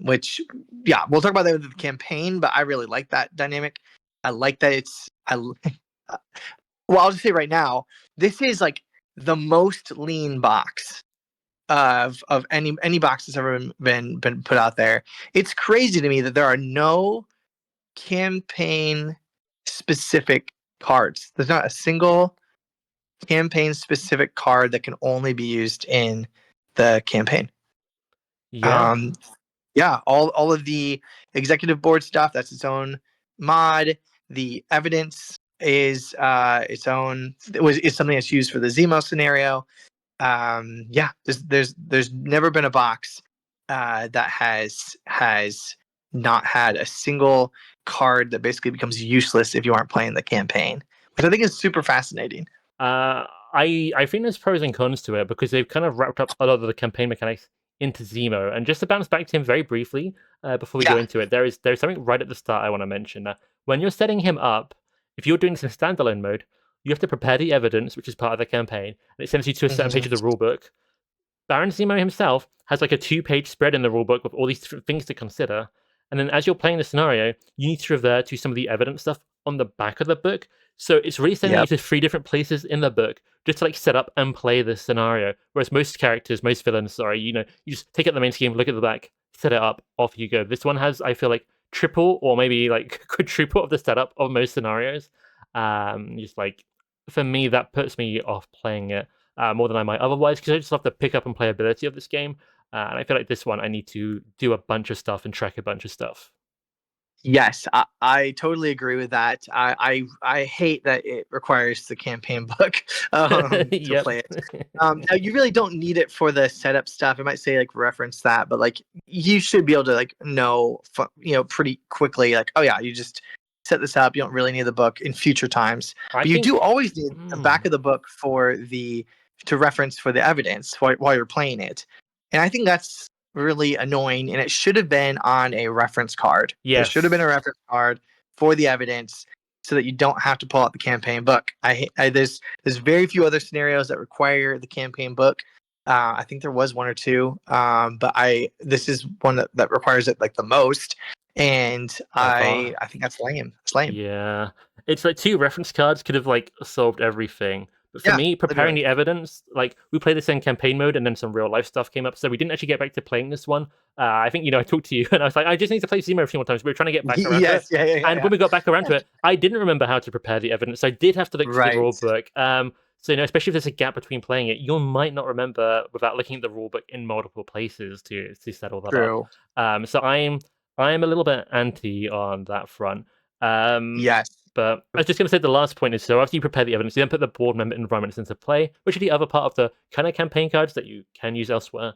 Which, yeah, we'll talk about that with the campaign. But I really like that dynamic. I like that well, I'll just say right now, this is like the most lean box of any box that's ever been put out there. It's crazy to me that there are no campaign specific cards. There's not a single campaign specific card that can only be used in the campaign. Yeah. Um, yeah, all of the executive board stuff, that's its own mod. The evidence is its own. It's something that's used for the Zemo scenario. Yeah, there's never been a box that has not had a single card that basically becomes useless if you aren't playing the campaign, which I think is super fascinating. I think there's pros and cons to it because they've kind of wrapped up a lot of the campaign mechanics into Zemo. And just to bounce back to him very briefly before we go Yeah. into it, there's something right at the start I want to mention. When you're setting him up, If you're doing this in standalone mode, you have to prepare the evidence, which is part of the campaign, and it sends you to a certain page of the rulebook. Baron Zemo himself has like a 2-page spread in the rulebook with all these different things to consider. And then as you're playing the scenario, you need to revert to some of the evidence stuff on the back of the book. So it's really sending you to 3 different places in the book just to like set up and play the scenario. Whereas most villains, you just take out the main scheme, look at the back, set it up, off you go. This one has, I feel like, triple or maybe like quadruple of the setup of most scenarios. Just like for me, that puts me off playing it more than I might otherwise, because I just love the pick up and playability of this game. And I feel like this one, I need to do a bunch of stuff and track a bunch of stuff. Yes, I totally agree with that. I hate that it requires the campaign book to play it. Now you really don't need it for the setup stuff. It might say like reference that, but like you should be able to like know pretty quickly like, oh yeah, you just set this up. You don't really need the book in future times, but you do always need the back of the book to reference for the evidence while you're playing it. And I think that's really annoying, and it should have been on a reference card. Yes. There should have been a reference card for the evidence so that you don't have to pull out the campaign book. There's very few other scenarios that require the campaign book. I think there was 1 or 2, but this is one that requires it like the most, and I think that's lame. It's lame. Yeah, it's like 2 reference cards could have like solved everything. But for me, preparing the evidence, like we played this in campaign mode, and then some real life stuff came up, so we didn't actually get back to playing this one. I think I talked to you, and I was like, I just need to play Zemo a few more times. We were trying to get back around to it, and when we got back around to it, I didn't remember how to prepare the evidence. So I did have to look through the rule book. So especially if there's a gap between playing it, you might not remember without looking at the rule book in multiple places to set all that up. So I'm a little bit anti on that front. Yes. But I was just going to say the last point is, so after you prepare the evidence, you then put the board member environments into play, which are the other part of the kind of campaign cards that you can use elsewhere.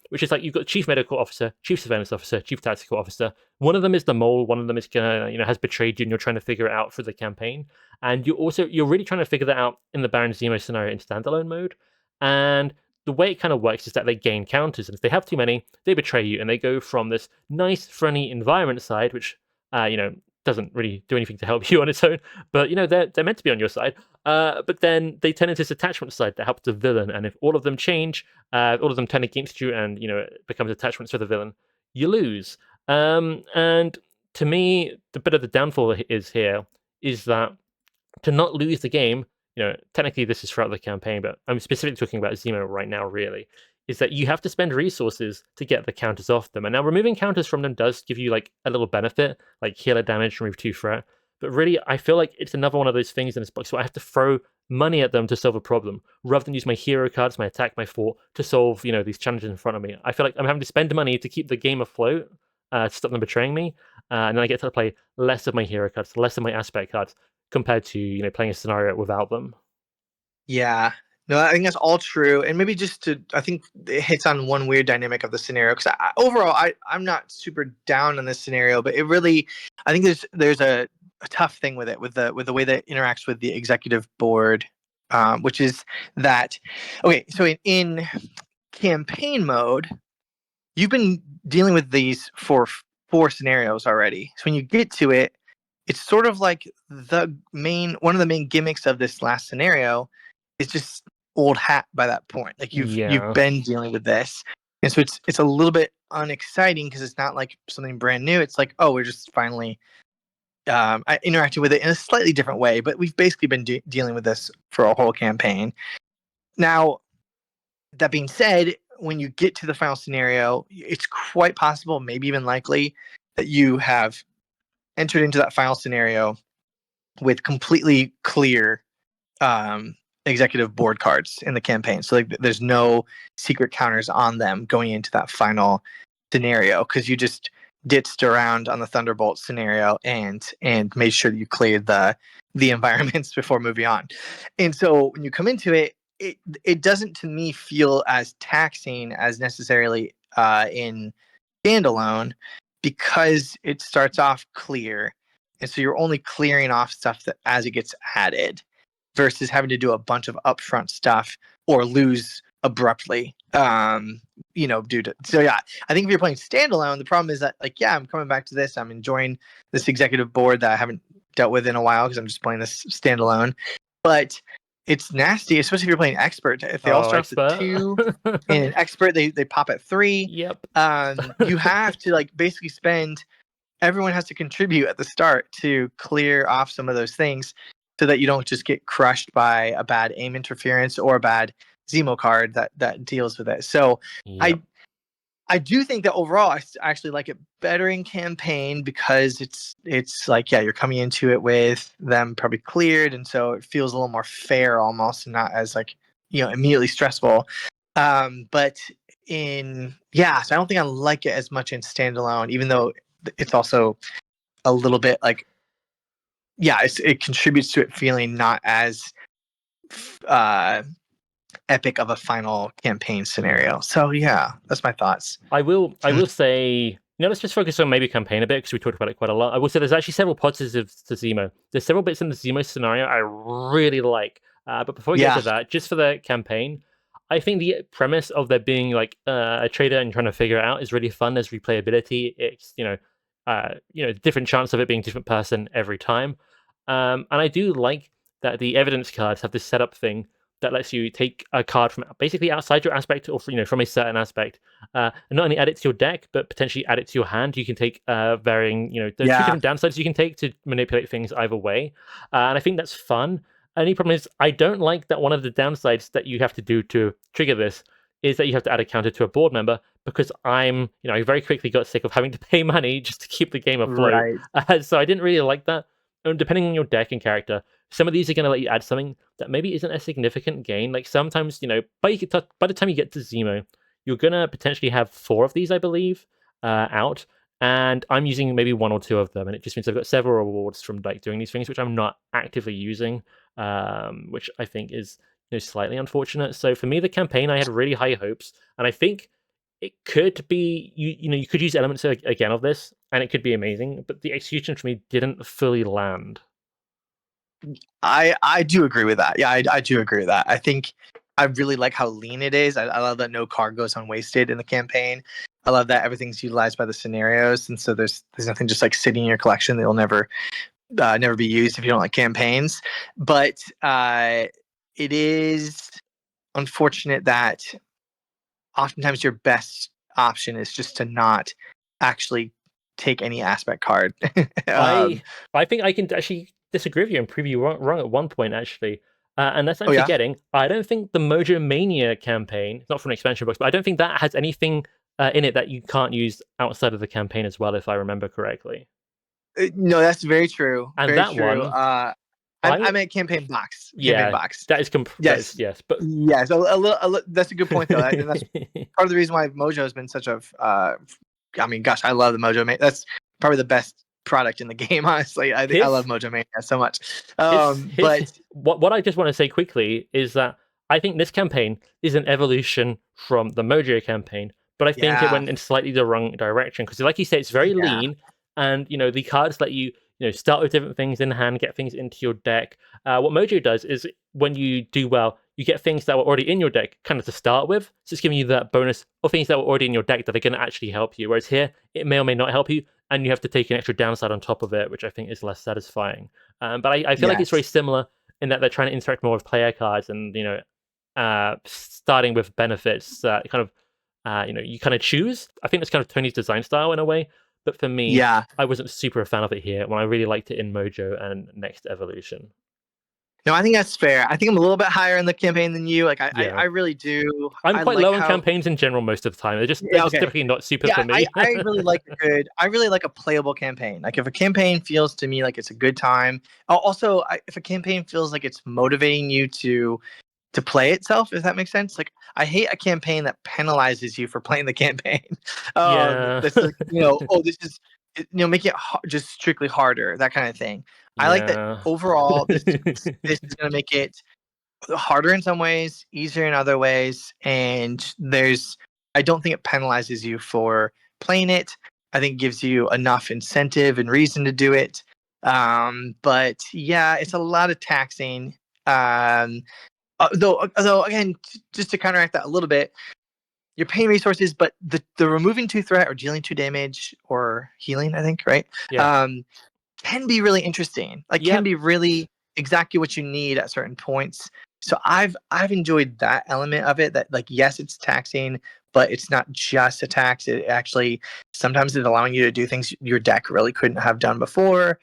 Which is like you've got Chief Medical Officer, Chief Surveillance Officer, Chief Tactical Officer. One of them is the mole. One of them is has betrayed you, and you're trying to figure it out for the campaign. And you're really trying to figure that out in the Baron Zemo scenario in standalone mode. And the way it kind of works is that they gain counters, and if they have too many, they betray you, and they go from this nice, friendly environment side, which doesn't really do anything to help you on its own, but they're meant to be on your side. But then they turn into this attachment side that helps the villain, and if all of them change, all of them turn against you, and it becomes attachments for the villain, you lose. And to me, the bit of the downfall is that to not lose the game, technically this is throughout the campaign, but I'm specifically talking about Zemo right now, really, is that you have to spend resources to get the counters off them. And now removing counters from them does give you like a little benefit, like healer damage, remove 2 threat. But really, I feel like it's another one of those things in this box where I have to throw money at them to solve a problem, rather than use my hero cards, my attack, my fort to solve, these challenges in front of me. I feel like I'm having to spend money to keep the game afloat, to stop them betraying me. And then I get to play less of my hero cards, less of my aspect cards, compared to playing a scenario without them. Yeah, no, I think that's all true, and maybe I think it hits on one weird dynamic of the scenario, because overall I'm not super down on this scenario, but it really, I think there's a tough thing with it, with the way that it interacts with the executive board, which is that, okay, so in campaign mode, you've been dealing with these for 4 scenarios already. So when you get to it, it's sort of like one of the main gimmicks of this last scenario is just old hat by that point. Like you've been dealing with this, and so it's a little bit unexciting because it's not like something brand new. It's like, oh, we're just finally interacting with it in a slightly different way, but we've basically been dealing with this for a whole campaign. Now, that being said, when you get to the final scenario, it's quite possible, maybe even likely, that you have entered into that final scenario with completely clear executive board cards in the campaign. So like, there's no secret counters on them going into that final scenario, because you just ditched around on the Thunderbolt scenario and made sure that you cleared the environments before moving on. And so when you come into it, it doesn't, to me, feel as taxing as necessarily in standalone, because it starts off clear, and so you're only clearing off stuff that as it gets added, versus having to do a bunch of upfront stuff or lose abruptly. Due to, so yeah, I think if you're playing standalone, the problem is that, like, yeah, I'm coming back to this, I'm enjoying this executive board that I haven't dealt with in a while because I'm just playing this standalone. But it's nasty, especially if you're playing expert. If they all start off at 2, and expert they pop at 3. Yep. You have to like basically spend. Everyone has to contribute at the start to clear off some of those things, so that you don't just get crushed by a bad aim interference or a bad Zemo card that deals with it. So Yep. I do think that overall I actually like it better in campaign because it's like, yeah, you're coming into it with them probably cleared, and so it feels a little more fair almost, and not as like, immediately stressful. But so I don't think I like it as much in standalone, even though it's also a little bit like, yeah, it contributes to it feeling not as uh, epic of a final campaign scenario. So yeah, that's my thoughts. I will say, let's just focus on maybe campaign a bit because we talked about it quite a lot. I will say there's actually several positives to Zemo. There's several bits in the Zemo scenario I really like. But before we get to that, just for the campaign, I think the premise of there being like a trader and trying to figure it out is really fun. There's replayability. It's different chance of it being a different person every time. And I do like that the evidence cards have this setup thing that lets you take a card from basically outside your aspect, or from a certain aspect, and not only add it to your deck, but potentially add it to your hand. You can take varying, there are 2 different downsides you can take to manipulate things either way, and I think that's fun. Only problem is I don't like that one of the downsides that you have to do to trigger this is that you have to add a counter to a board member, because I very quickly got sick of having to pay money just to keep the game afloat. Right. So I didn't really like that. And depending on your deck and character, some of these are going to let you add something that maybe isn't a significant gain. Like sometimes, by the time you get to Zemo, you're going to potentially have 4 of these, I believe, out. And I'm using maybe 1 or 2 of them. And it just means I've got several rewards from like doing these things, which I'm not actively using, which I think is slightly unfortunate. So for me, the campaign, I had really high hopes. And I think it could be, you could use elements again of this, and it could be amazing. But the execution for me didn't fully land. I do agree with that. Yeah, I do agree with that. I think I really like how lean it is. I love that no card goes unwasted in the campaign. I love that everything's utilized by the scenarios, and so there's nothing just like sitting in your collection that will never be used if you don't like campaigns. But it is unfortunate that oftentimes your best option is just to not actually take any aspect card. I think I can actually disagree with you and prove you wrong at one point, actually. And that's I'm forgetting. I don't think the Mojo Mania campaign, it's not from an expansion box, but I don't think that has anything in it that you can't use outside of the campaign as well, if I remember correctly. No, that's very true. And very that true. one, I meant campaign box. Yeah, campaign box. That is yes, yes, but yes. That's a good point though, and that's part of the reason why Mojo has been such a. I mean, gosh, I love the Mojo Mania. That's probably the best product in the game. Honestly, I love Mojo Mania so much. But what I just want to say quickly is that I think this campaign is an evolution from the Mojo campaign, but I think it went in slightly the wrong direction because, like you said, it's very lean, and the cards let you start with different things in hand, get things into your deck. What Mojo does is when you do well, you get things that were already in your deck kind of to start with. So it's giving you that bonus of things that were already in your deck that are going to actually help you. Whereas here, it may or may not help you, and you have to take an extra downside on top of it, which I think is less satisfying. But I feel like it's very similar in that they're trying to interact more with player cards and, starting with benefits that kind of, you kind of choose. I think that's kind of Tony's design style in a way. But for me, I wasn't super a fan of it here when I really liked it in Mojo and Next Evolution. No, I think that's fair. I think I'm a little bit higher in the campaign than you. Like I really do. I'm quite low on campaigns in general most of the time. They're just typically not super for me. I really like a playable campaign. Like if a campaign feels to me like it's a good time. Also, if a campaign feels like it's motivating you to play itself, if that makes sense. Like I hate a campaign that penalizes you for playing the campain. That's like, this is make it just strictly harder, that kind of thing. I like that overall this is going to make it harder in some ways, easier in other ways, and I don't think it penalizes you for playing it. I think it gives you enough incentive and reason to do it. But yeah, it's a lot of taxing. Though again, just to counteract that a little bit, you're paying resources, but the removing 2 threat or dealing 2 damage or healing, I think, right? Yeah. can be really interesting. Like can Yep. be really exactly what you need at certain points. So I've enjoyed that element of it. That like yes, it's taxing, but it's not just a tax. It actually sometimes it's allowing you to do things your deck really couldn't have done before.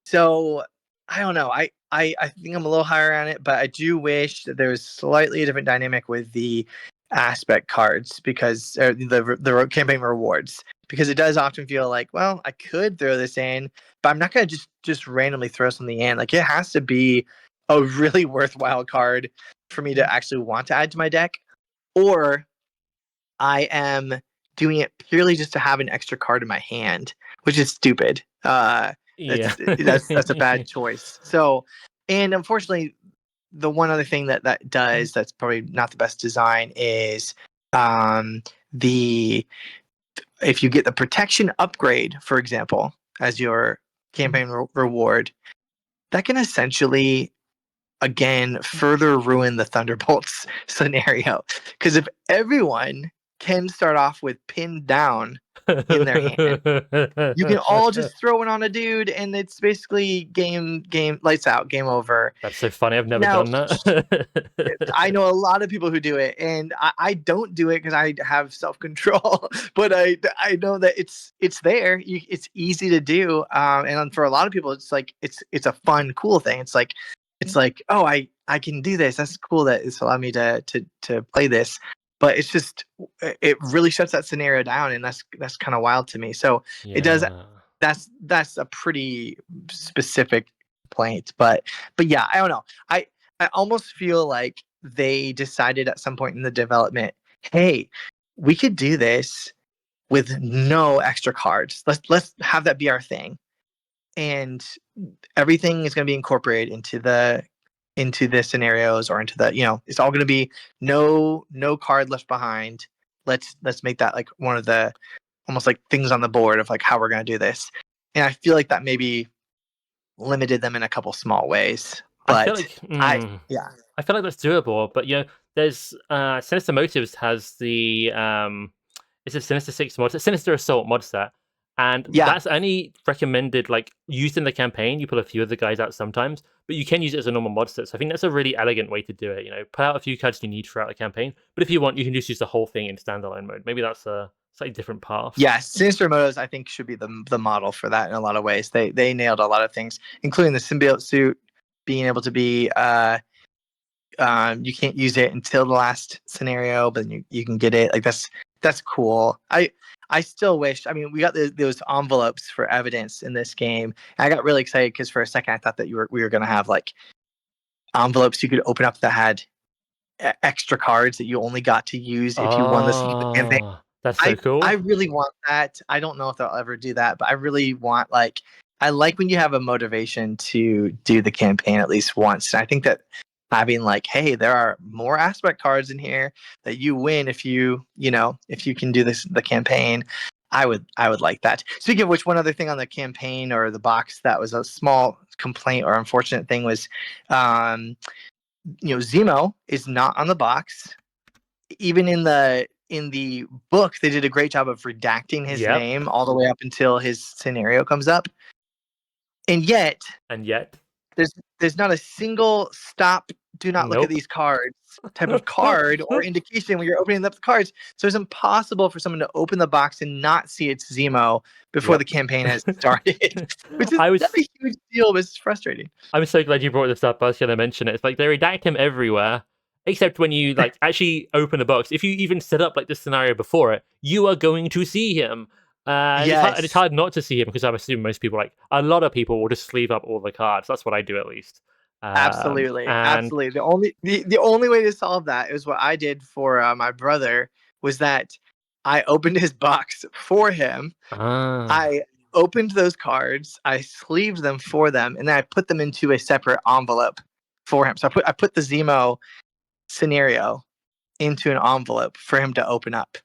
So I don't know. I think I'm a little higher on it, but I do wish that there was slightly a different dynamic with the aspect cards because the campaign rewards because it does often feel like, well, I could throw this in, but I'm not gonna just randomly throw something in. Like it has to be a really worthwhile card for me to actually want to add to my deck, or I am doing it purely just to have an extra card in my hand, which is stupid. Yeah. That's a bad choice. So, and unfortunately, the one other thing that does that's probably not the best design is the if you get the protection upgrade, for example, as your campaign reward, that can essentially again further ruin the Thunderbolts scenario. Because if everyone can start off with pinned down in their hand, you can all just throw it on a dude, and it's basically game lights out, game over. That's so funny. I've never Now, done that. I know a lot of people who do it, and I don't do it because I have self control. But I know that it's there. It's easy to do, and for a lot of people, it's like it's a fun, cool thing. It's like oh, I can do this. That's cool that it's allowed me to play this. But it's just it really shuts that scenario down, and that's kind of wild to me. So it does. Yeah. That's a pretty specific complaint, but yeah, I don't know. I almost feel like they decided at some point in the development, hey, we could do this with no extra cards. Let's have that be our thing, and everything is going to be incorporated into the scenarios or into the it's all going to be no card left behind. Let's make that like one of the almost like things on the board of like how we're going to do this, and I feel like that maybe limited them in a couple small ways, I feel but like I yeah. I feel like that's doable, but there's Sinister Motives has the it's a Sinister Six mod, Sinister Assault mod set, and Yeah, that's only recommended like used in the campaign. You pull a few of the guys out sometimes, but you can use it as a normal mod set. So I think that's a really elegant way to do it. Put out a few cards you need throughout the campaign, but if you want, you can just use the whole thing in standalone mode. Maybe that's a slightly different path. yeah. Sinister Motos, I think, should be the model for that in a lot of ways. They nailed a lot of things, including the symbiote suit being able to be. You can't use it until the last scenario, but you can get it. Like that's cool. I still wish. I mean, we got those envelopes for evidence in this game. And I got really excited because for a second I thought that we were gonna have like envelopes you could open up that had extra cards that you only got to use if you won this campaign. Oh, that's so I cool. really want that. I don't know if they'll ever do that, but I really want like I like when you have a motivation to do the campaign at least once. And I think that having like, hey, there are more aspect cards in here that you win if if you can do the campaign. I would like that. Speaking of which, one other thing on the campaign or the box that was a small complaint or unfortunate thing was Zemo is not on the box. Even in the book, they did a great job of redacting his Yep. name all the way up until his scenario comes up. And yet, And yet, there's not a single stop, do not look at nope. these cards type of card or indication when you're opening up the cards. So it's impossible for someone to open the box and not see it's Zemo before Yep. the campaign has started, which is I not was a huge deal, but it's frustrating. I'm so glad you brought this up. I was going to mention it. It's like they redact him everywhere, except when you like actually open the box. If you even set up like this scenario before it, you are going to see him. And it's Yes. hard not to see him because I assume most people, like a lot of people, will just sleeve up all the cards. That's what I do at least. Absolutely, And absolutely. The only way to solve that is what I did for my brother was that I opened his box for him. ah, I opened those cards, I sleeved them for them, and then I put them into a separate envelope for him. So I put the Zemo scenario into an envelope for him to open up.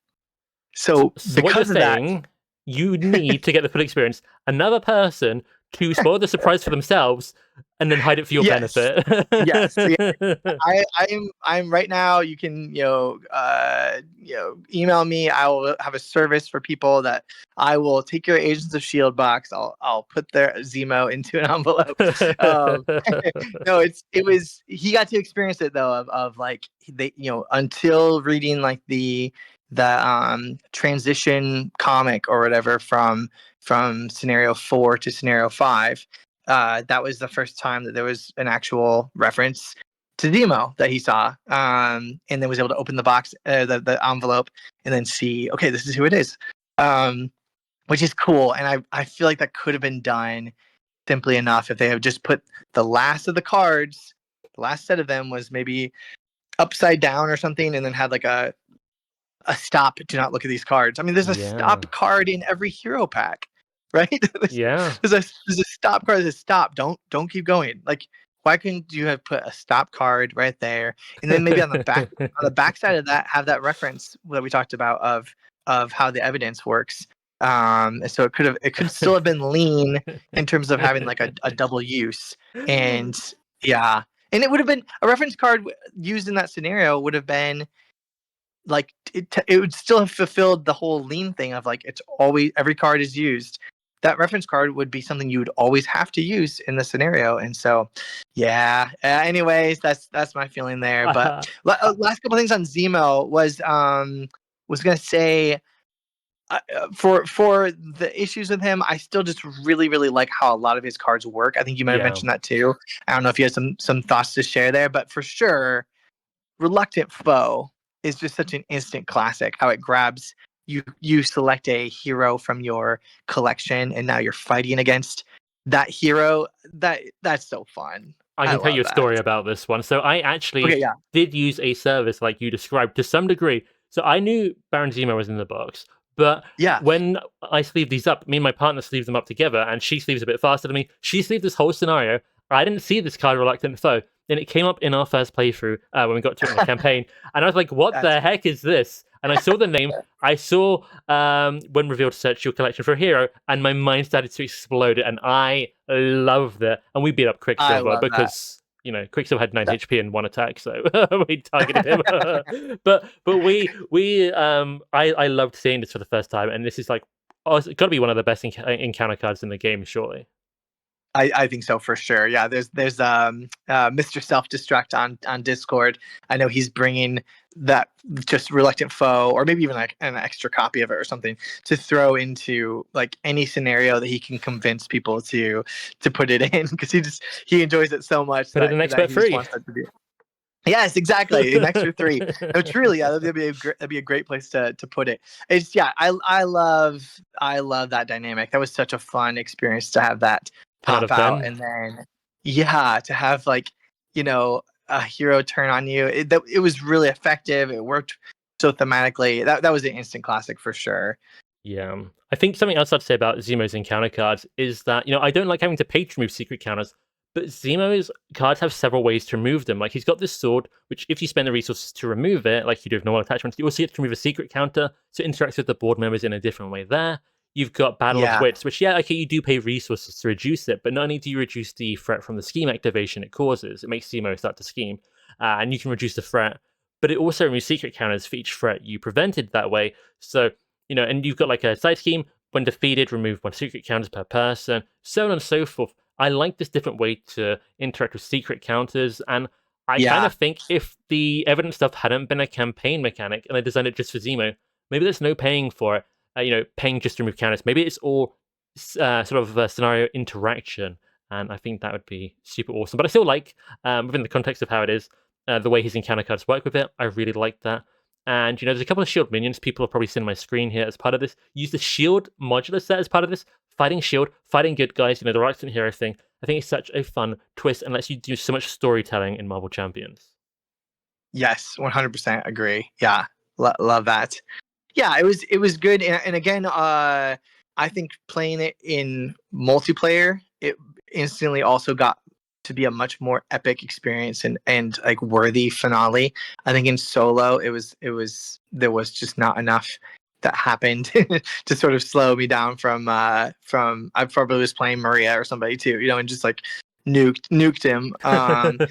So so what you're because of that, saying, you need to get the full experience. Another person to spoil the surprise for themselves and then hide it for your benefit. Yes. I'm right now. You can email me. I will have a service for people that I will take your Agents of S.h.i.e.L.D. box. I'll put their Zemo into an envelope. No, it was he got to experience it though of like they until reading like the transition comic or whatever from scenario 4 to scenario 5. That was the first time that there was an actual reference to Zemo that he saw, and then was able to open the box, the envelope, and then see, okay, this is who it is, which is cool. And I feel like that could have been done simply enough if they have just put the last of the cards, the last set of them was maybe upside down or something, and then had like a stop, do not look at these cards. I mean, there's a stop card in every hero pack, right? There's a stop card that says stop, don't keep going. Like, why couldn't you have put a stop card right there, and then maybe on the back side of that have that reference that we talked about of how the evidence works. So it could still have been lean in terms of having like a double use. And yeah, and it would have been a reference card used in that scenario would have been like it would still have fulfilled the whole lean thing of like it's always every card is used. That reference card would be something you would always have to use in the scenario. And so anyways, that's my feeling there. But last couple things on Zemo was gonna say, for the issues with him, I still just really like how a lot of his cards work. I think you might have mentioned that too. I don't know if you had some thoughts to share there, but for sure, Reluctant Foe is just such an instant classic. How it grabs you select a hero from your collection, and now you're fighting against that hero. That's so fun. I can tell you a story about this one. So I actually did use a service like you described to some degree. So I knew Baron Zemo was in the box, but when I sleeved these up, me and my partner sleeved them up together, and she sleeves a bit faster than me. She sleeved this whole scenario. I didn't see this card, Reluctant Foe. Then it came up in our first playthrough when we got to it in the campaign, and I was like, "What the heck is this?" And I saw the name. I saw when revealed to search your collection for a hero, and my mind started to explode, and I loved it. And we beat up Quicksilver because Quicksilver had 9 HP and 1 attack, so we targeted him. but I loved seeing this for the first time, and this is like, it's got to be one of the best encounter cards in the game, surely. I think so for sure. Yeah, there's Mr. Self-Destruct on Discord. I know he's bringing that just Reluctant Foe, or maybe even like an extra copy of it or something, to throw into like any scenario that he can convince people to put it in, because he enjoys it so much. Put it in expert free. Yes, exactly. An extra 3. No, truly, that'd be a great place to put it. It's I love that dynamic. That was such a fun experience to have that pop out, and then to have like a hero turn on you. It was really effective. It worked so thematically. That was an instant classic for sure. Yeah, I think something else I'd say about Zemo's encounter cards is that I don't like having to pay to remove secret counters, but Zemo's cards have several ways to remove them. Like, he's got this sword, which if you spend the resources to remove it, like you do with normal attachments, you also get to remove a secret counter, so it interacts with the board members in a different way there. You've got Battle of Wits, which, you do pay resources to reduce it, but not only do you reduce the threat from the scheme activation it causes, it makes Zemo start to scheme, and you can reduce the threat, but it also removes secret counters for each threat you prevented that way. So, and you've got like a side scheme, when defeated, remove 1 secret counters per person, so on and so forth. I like this different way to interact with secret counters, and I kind of think if the evidence stuff hadn't been a campaign mechanic and they designed it just for Zemo, maybe there's no paying for it. Paying just to remove counters. Maybe it's all sort of a scenario interaction, and I think that would be super awesome. But I still like, within the context of how it is, the way his encounter cards work with it. I really like that. And there's a couple of S.h.i.e.L.D. minions people have probably seen on my screen here as part of this. Use the S.h.i.e.L.D. modular set as part of this. Fighting S.h.i.e.L.D., fighting good guys, the reluctant hero thing. I think it's such a fun twist and lets you do so much storytelling in Marvel Champions. Yes, 100% agree. Yeah, love that. Yeah, it was good, and again, I think playing it in multiplayer, it instantly also got to be a much more epic experience and like worthy finale. I think in solo, there was just not enough that happened to sort of slow me down from I probably was playing Maria or somebody too, and just like nuked him.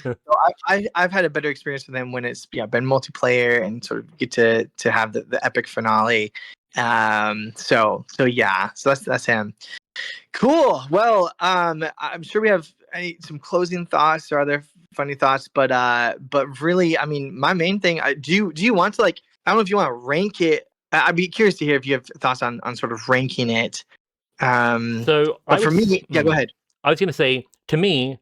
So I've had a better experience with him when it's been multiplayer and sort of get to have the epic finale. So that's him. Cool. Well, I'm sure we have some closing thoughts or other funny thoughts, but really, I mean, my main thing. Do you want to, like? I don't know if you want to rank it. I'd be curious to hear if you have thoughts on sort of ranking it. So But for me, yeah, go ahead. I was going to say, to me,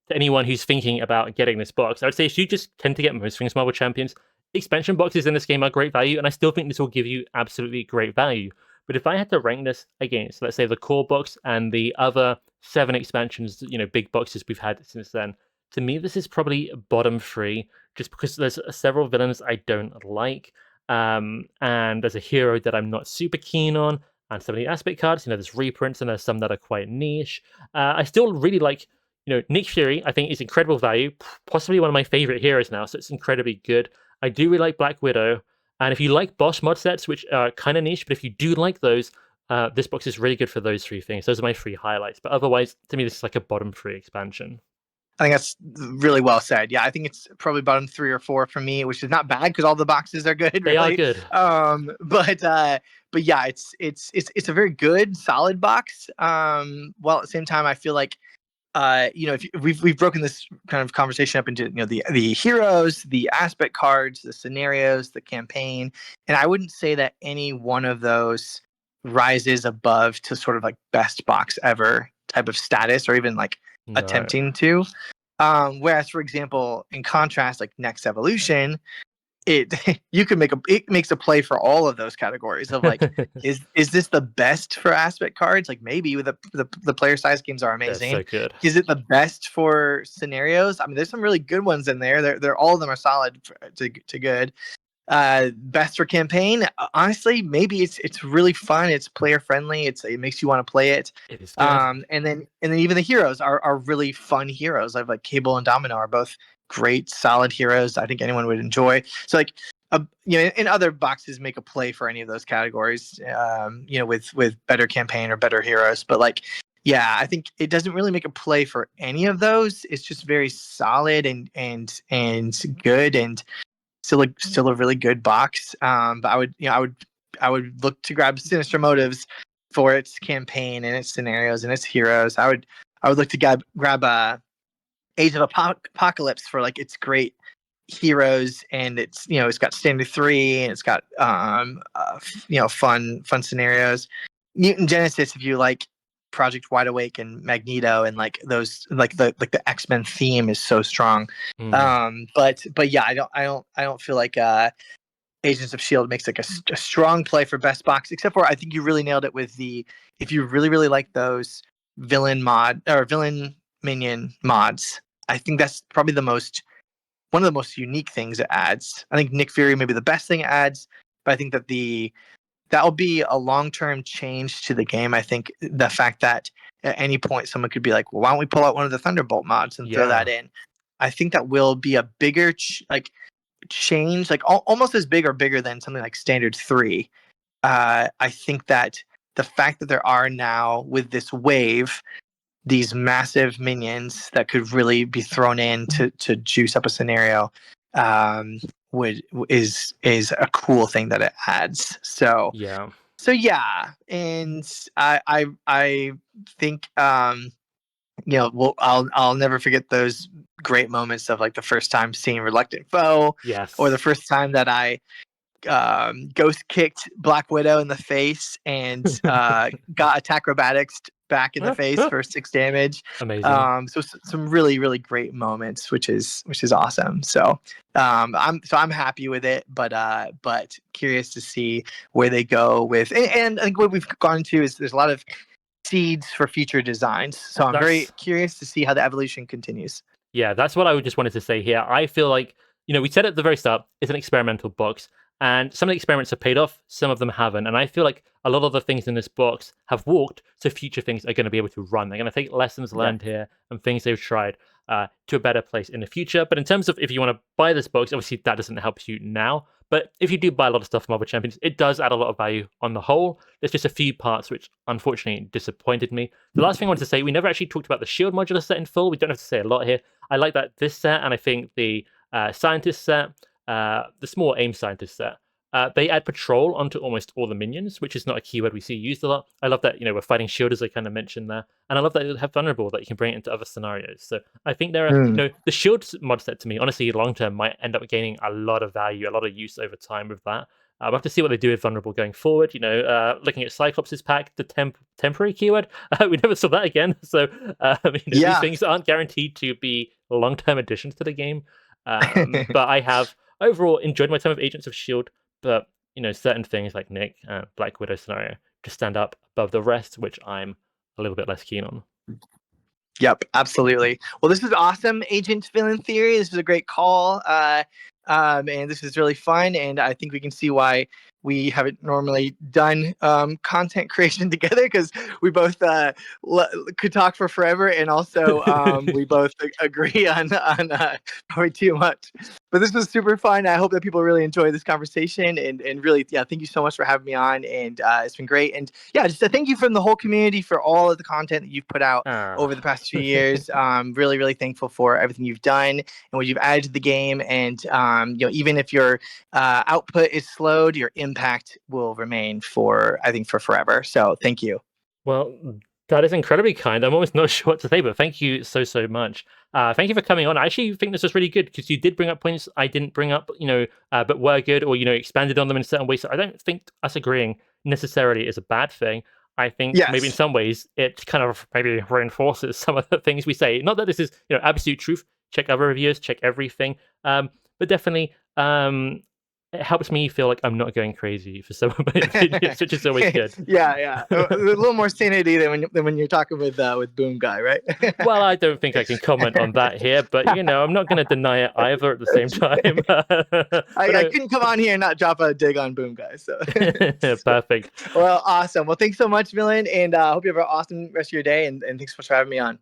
to anyone who's thinking about getting this box, I would say if you just tend to get most things Marvel Champions, the expansion boxes in this game are great value, and I still think this will give you absolutely great value. But if I had to rank this against, let's say, the core box and the other 7 expansions, big boxes we've had since then, to me, this is probably bottom 3, just because there's several villains I don't like, and there's a hero that I'm not super keen on, and some of the aspect cards, there's reprints, and there's some that are quite niche. I still really like, Nick Fury, I think, is incredible value, possibly one of my favorite heroes now, so it's incredibly good. I do really like Black Widow, and if you like boss mod sets, which are kind of niche, but if you do like those, this box is really good for those 3 things. Those are my 3 highlights, but otherwise, to me, this is like a bottom 3 expansion. I think that's really well said. Yeah, I think it's probably bottom 3 or 4 for me, which is not bad because all the boxes are good. They really. are good. But yeah, it's a very good, solid box. While at the same time, I feel like if we've broken this kind of conversation up into the heroes, the aspect cards, the scenarios, the campaign, and I wouldn't say that any one of those rises above to sort of like best box ever type of status, or even like attempting to. Whereas, for example, in contrast, like Next Evolution, it makes a play for all of those categories of like, is this the best for aspect cards? Like maybe with the player size games are amazing. That's so good. Is it the best for scenarios? I mean, there's some really good ones in there. They're all of them are solid to good. Best for campaign, honestly, maybe it's really fun. It's player friendly. It makes you want to play it. It is good. And then even the heroes are really fun heroes. I've like Cable and Domino are both great, solid heroes. I think anyone would enjoy. So like, in other boxes make a play for any of those categories. With better campaign or better heroes. But like, yeah, I think it doesn't really make a play for any of those. It's just very solid and good and still a really good box. But I would look to grab Sinister Motives for its campaign and its scenarios and its heroes. I would look to grab Age of Apocalypse for like its great heroes, and it's got standard 3 and it's got fun scenarios. Mutant Genesis, if you like Project Wide Awake and Magneto and like those, like the X-Men theme is so strong. But yeah, I don't feel like Agents of S.h.i.e.L.D. makes like a strong play for best box, except for I think you really nailed it with if you really like those villain minion mods. I think that's probably one of the most unique things it adds. I think Nick Fury may be the best thing it adds, but I think that that'll be a long-term change to the game. I think the fact that at any point someone could be like, well, why don't we pull out one of the Thunderbolt mods and throw that in? I think that will be a bigger change, like almost as big or bigger than something like Standard 3. I think that the fact that there are now, with this wave, these massive minions that could really be thrown in to juice up a scenario is a cool thing that it adds. So yeah, and I think I'll never forget those great moments of like the first time seeing Reluctant Foe, or the first time that I ghost kicked Black Widow in the face and got Acrobatics back in the face for 6 damage. Amazing. So some really, really great moments, which is awesome. So I'm happy with it, but curious to see where they go with, and I think what we've gone to is there's a lot of seeds for future designs. So I'm very curious to see how the evolution continues. Yeah, that's what I just wanted to say here. I feel like, we said at the very start, it's an experimental box. And some of the experiments have paid off, some of them haven't. And I feel like a lot of the things in this box have walked, so future things are going to be able to run. They're going to take lessons learned here and things they've tried to a better place in the future. But in terms of if you want to buy this box, obviously that doesn't help you now. But if you do buy a lot of stuff from other champions, it does add a lot of value on the whole. There's just a few parts which unfortunately disappointed me. The last thing I wanted to say, we never actually talked about the shield modular set in full. We don't have to say a lot here. I like that this set, and I think the scientist set, the small aim scientist set, they add patrol onto almost all the minions, which is not a keyword we see used a lot. I love that, we're fighting shield, as I kind of mentioned there. And I love that they have Thunderbolt, that you can bring it into other scenarios. So I think there are, the shield mod set to me, honestly, long term might end up gaining a lot of value, a lot of use over time with that. We'll have to see what they do with Vulnerable going forward. Looking at Cyclops' pack, the temporary keyword, we never saw that again. So these things aren't guaranteed to be long-term additions to the game. But I have overall enjoyed my time with Agents of S.h.i.e.L.D., but certain things like Nick, Black Widow scenario, just stand up above the rest, which I'm a little bit less keen on. Yep, absolutely. Well, this is awesome, Agent Villain Theory. This is a great call. And this is really fun, and I think we can see why we haven't normally done content creation together, because we both could talk for forever, and also we both agree on probably too much. But this was super fun. I hope that people really enjoy this conversation, and really, thank you so much for having me on, and it's been great. And just a thank you from the whole community for all of the content that you've put out over the past few years. Really, really thankful for everything you've done and what you've added to the game, and even if your output is slowed, your impact will remain I think for forever. So thank you. Well, that is incredibly kind. I'm almost not sure what to say, but thank you so much. Thank you for coming on. I actually think this was really good, because you did bring up points I didn't bring up, but were good, or expanded on them in certain ways. So I don't think us agreeing necessarily is a bad thing. I think maybe in some ways it kind of maybe reinforces some of the things we say. Not that this is absolute truth. Check other reviews, check everything. But definitely, it helps me feel like I'm not going crazy for some of my opinions, which is always good. A little more sanity than when you're talking with Boom Guy, right? Well, I don't think I can comment on that here, but I'm not going to deny it either at the same time. I couldn't come on here and not drop a dig on Boom Guy. So perfect. Well, awesome. Well, thanks so much, Villain, and I hope you have an awesome rest of your day. And thanks so much for having me on.